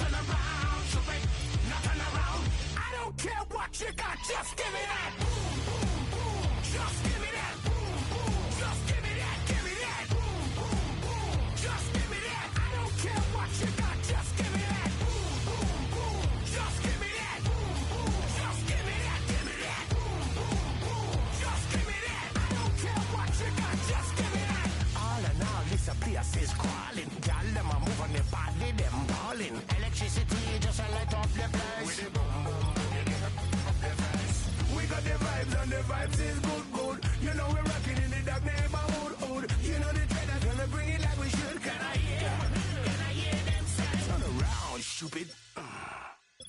stupid. Now turn around. I don't care what you got, just give me that. Boom, boom, boom. Just give me that. Boom, boom. Just give me that. Give me that. Boom, boom, boom. Just give me that. I don't care what you got, just give me that. Boom, boom, boom. Just give me that. Boom, boom. Just give me that. Give me that. Boom, boom, boom. Just give me that. I don't care what you got, just give me that. All in all, this place is crawling. Y'all them are moving their body, them balling. Electricity just a light up the place. With the boom, boom, boom, you get up the face. We got the vibes and the vibes is good, good. You know we're rocking in the dark neighborhood, hood. You know the trend that's gonna bring it like we should. Can I hear them say? Turn around, stupid.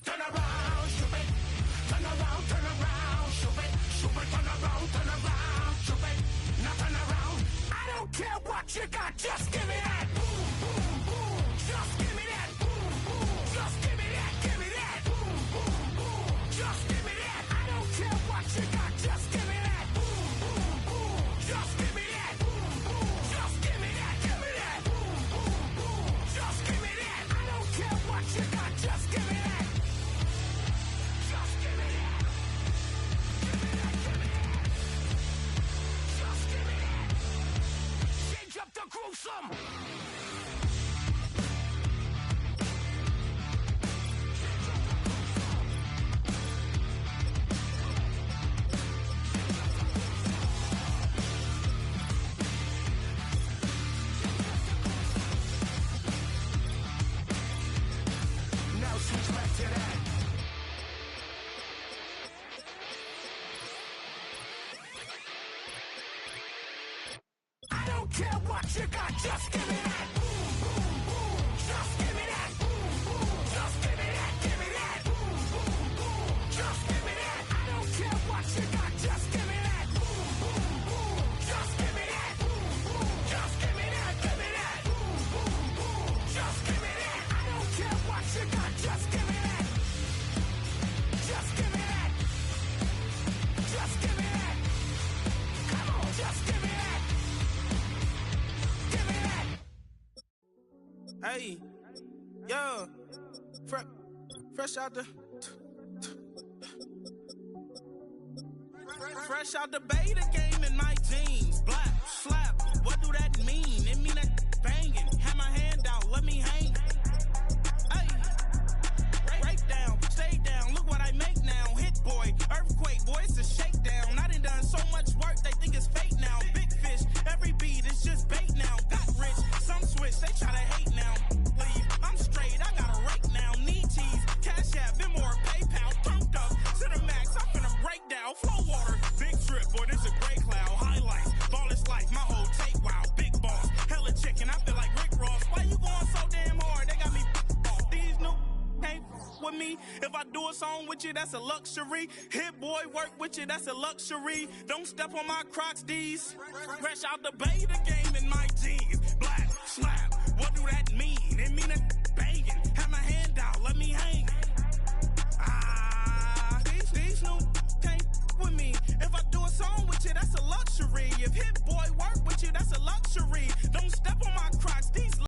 Turn around, stupid. Turn around, stupid. Stupid, turn around, stupid. Now turn around. I don't care what you got, just give me that. Boom, boom, boom. Just give me that. Boom, boom. Just give me that. Give me that. Boom, boom, boom. Just give me that. I don't care what you got, just give me that. Boom, boom, boom. Just give me that. Boom, boom. Just give me that. Give me that. Boom, boom, boom. Just give me that. I don't care what you got, just give me that. Just give me that. Give me that. Give me that. Just give me that. Change up the gruesome. Now switch back to that. I don't care what you got, just give me that. Boom, boom, boom. Just give me that. Boom, boom. Just give me that. Give me that. Boom, boom, boom. Just give me that. I don't care what you got, just give me that. Boom, boom, boom. Just give me that. Boom, boom. Just give me that. Give me that. Boom, boom, boom. Just give me that. I don't care what you got, just give me that. Just give me that. Just give me that. Come on, just give me that. Give me that. Hey, yo, fresh out the fresh out the beta game in my jeans. Black, slap, what do that mean? It mean that banging. Have my hand out, let me hang. Hey, break down, stay down, look what I make now. Hit boy, earthquake, boy, it's a shakedown. I done so much work, they think it's fake now. Big fish, every beat is just bait now. Got rich, some switch, they try to hate now. Leave, I'm straight, I got a rake now. Need cheese, cash app, Venmo or PayPal. Pumped up to the max, I'm finna break down. Flow water, big trip, boy, this a gray cloud. Highlights, ball is life, my whole take, wow. Big boss, hella chicken, I feel like Rick Ross. Why you going so damn hard? They got me off. These new can't with me. If I do a song with you, that's a luxury. Hit boy, work with you, that's a luxury. Don't step on my Crocs, D's. Fresh out the beta game.